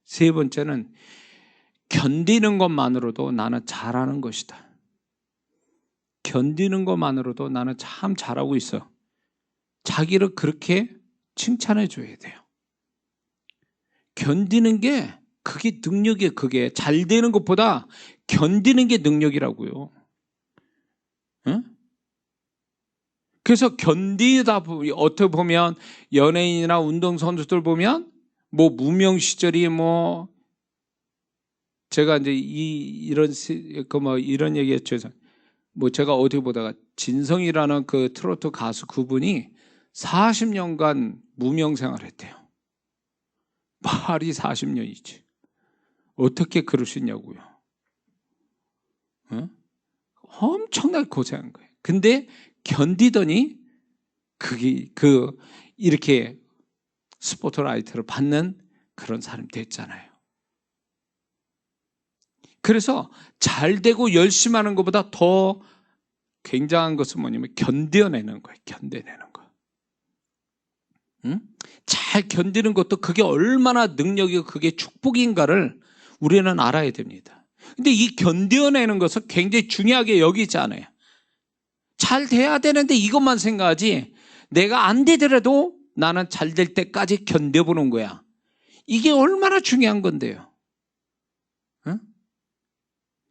세 번째는 견디는 것만으로도 나는 잘하는 것이다. 견디는 것만으로도 나는 참 잘하고 있어. 자기를 그렇게 칭찬해 줘야 돼요. 견디는 게 그게 능력이에요. 그게 잘 되는 것보다 견디는 게 능력이라고요. 응? 그래서 견디다 어떻게 보면 연예인이나 운동선수들 보면 뭐 무명 시절이 제가 이제 이런 얘기했죠. 제가 어디 보다가 진성이라는 그 트로트 가수 그분이 40년간 무명 생활했대요. 말이 40년이지. 어떻게 그럴 수 있냐고요. 어? 엄청나게 고생한 거예요. 근데 견디더니 이렇게 스포트라이트를 받는 그런 사람이 됐잖아요. 그래서 잘 되고 열심히 하는 것보다 더 굉장한 것은 뭐냐면 견뎌내는 거예요. 견뎌내는 거. 응? 잘 견디는 것도 그게 얼마나 능력이고 그게 축복인가를 우리는 알아야 됩니다. 근데 이 견뎌내는 것은 굉장히 중요하게 여기지 않아요. 잘 돼야 되는데 이것만 생각하지 내가 안 되더라도 나는 잘 될 때까지 견뎌보는 거야. 이게 얼마나 중요한 건데요. 응?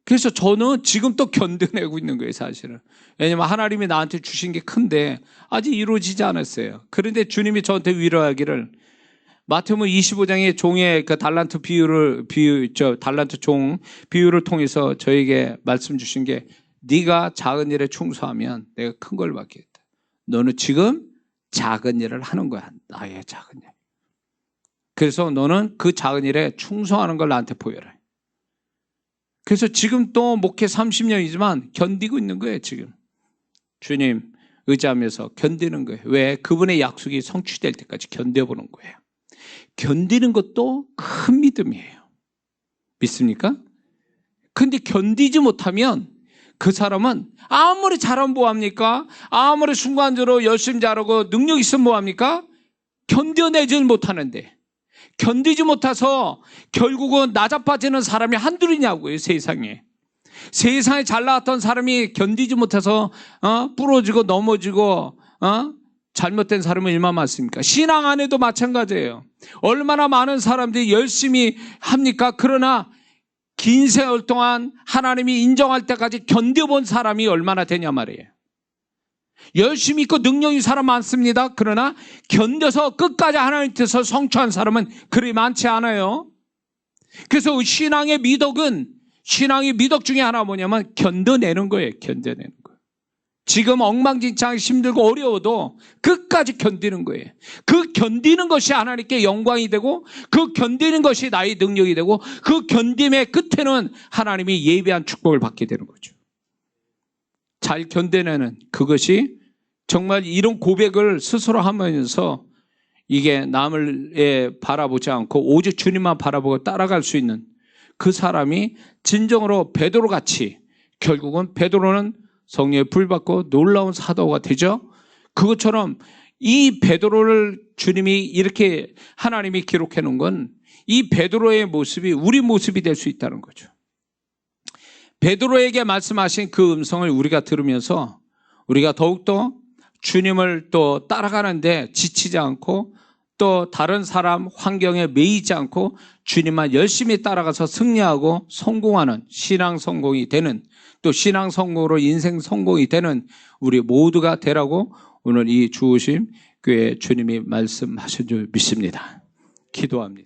그래서 저는 지금 또 견뎌내고 있는 거예요, 사실은. 왜냐면 하나님이 나한테 주신 게 큰데 아직 이루어지지 않았어요. 그런데 주님이 저한테 위로하기를 마태복음 25장의 종의 그 달란트 달란트 종 비유를 통해서 저에게 말씀 주신 게 네가 작은 일에 충성하면 내가 큰 걸 받겠다. 너는 지금 작은 일을 하는 거야. 나의 작은 일. 그래서 너는 그 작은 일에 충성하는 걸 나한테 보여라. 그래서 지금 또 목회 30년이지만 견디고 있는 거예요. 지금 주님 의지하면서 견디는 거예요. 왜? 그분의 약속이 성취될 때까지 견뎌보는 거예요. 견디는 것도 큰 믿음이에요. 믿습니까? 근데 견디지 못하면 그 사람은 아무리 잘하면 뭐합니까? 아무리 순간적으로 열심히 잘하고 능력 있으면 뭐합니까? 견뎌내지 못하는데, 견디지 못해서 결국은 나자빠지는 사람이 한둘이냐고요. 세상에 잘 나왔던 사람이 견디지 못해서 부러지고 넘어지고 잘못된 사람은 얼마나 많습니까? 신앙 안에도 마찬가지예요. 얼마나 많은 사람들이 열심히 합니까? 그러나 긴 세월 동안 하나님이 인정할 때까지 견뎌본 사람이 얼마나 되냐 말이에요. 열심히 있고 능력 있는 사람 많습니다. 그러나 견뎌서 끝까지 하나님 뜻을 성취한 사람은 그리 많지 않아요. 그래서 신앙의 미덕 중에 하나 뭐냐면 견뎌내는 거예요. 견뎌내는 거예요. 지금 엉망진창 힘들고 어려워도 끝까지 견디는 거예요. 그 견디는 것이 하나님께 영광이 되고, 그 견디는 것이 나의 능력이 되고, 그 견딤의 끝에는 하나님이 예비한 축복을 받게 되는 거죠. 잘 견뎌내는 그것이 정말 이런 고백을 스스로 하면서 이게 남을 바라보지 않고 오직 주님만 바라보고 따라갈 수 있는 그 사람이 진정으로 베드로같이, 결국은 베드로는 성령의 불 받고 놀라운 사도가 되죠. 그것처럼 이 베드로를 주님이 이렇게 하나님이 기록해 놓은 건 이 베드로의 모습이 우리 모습이 될 수 있다는 거죠. 베드로에게 말씀하신 그 음성을 우리가 들으면서 우리가 더욱더 주님을 또 따라가는데 지치지 않고, 또 다른 사람 환경에 매이지 않고 주님만 열심히 따라가서 승리하고 성공하는 신앙 성공이 되는, 또 신앙 성공으로 인생 성공이 되는 우리 모두가 되라고 오늘 이 주오심 교회 주님이 말씀하신 줄 믿습니다. 기도합니다.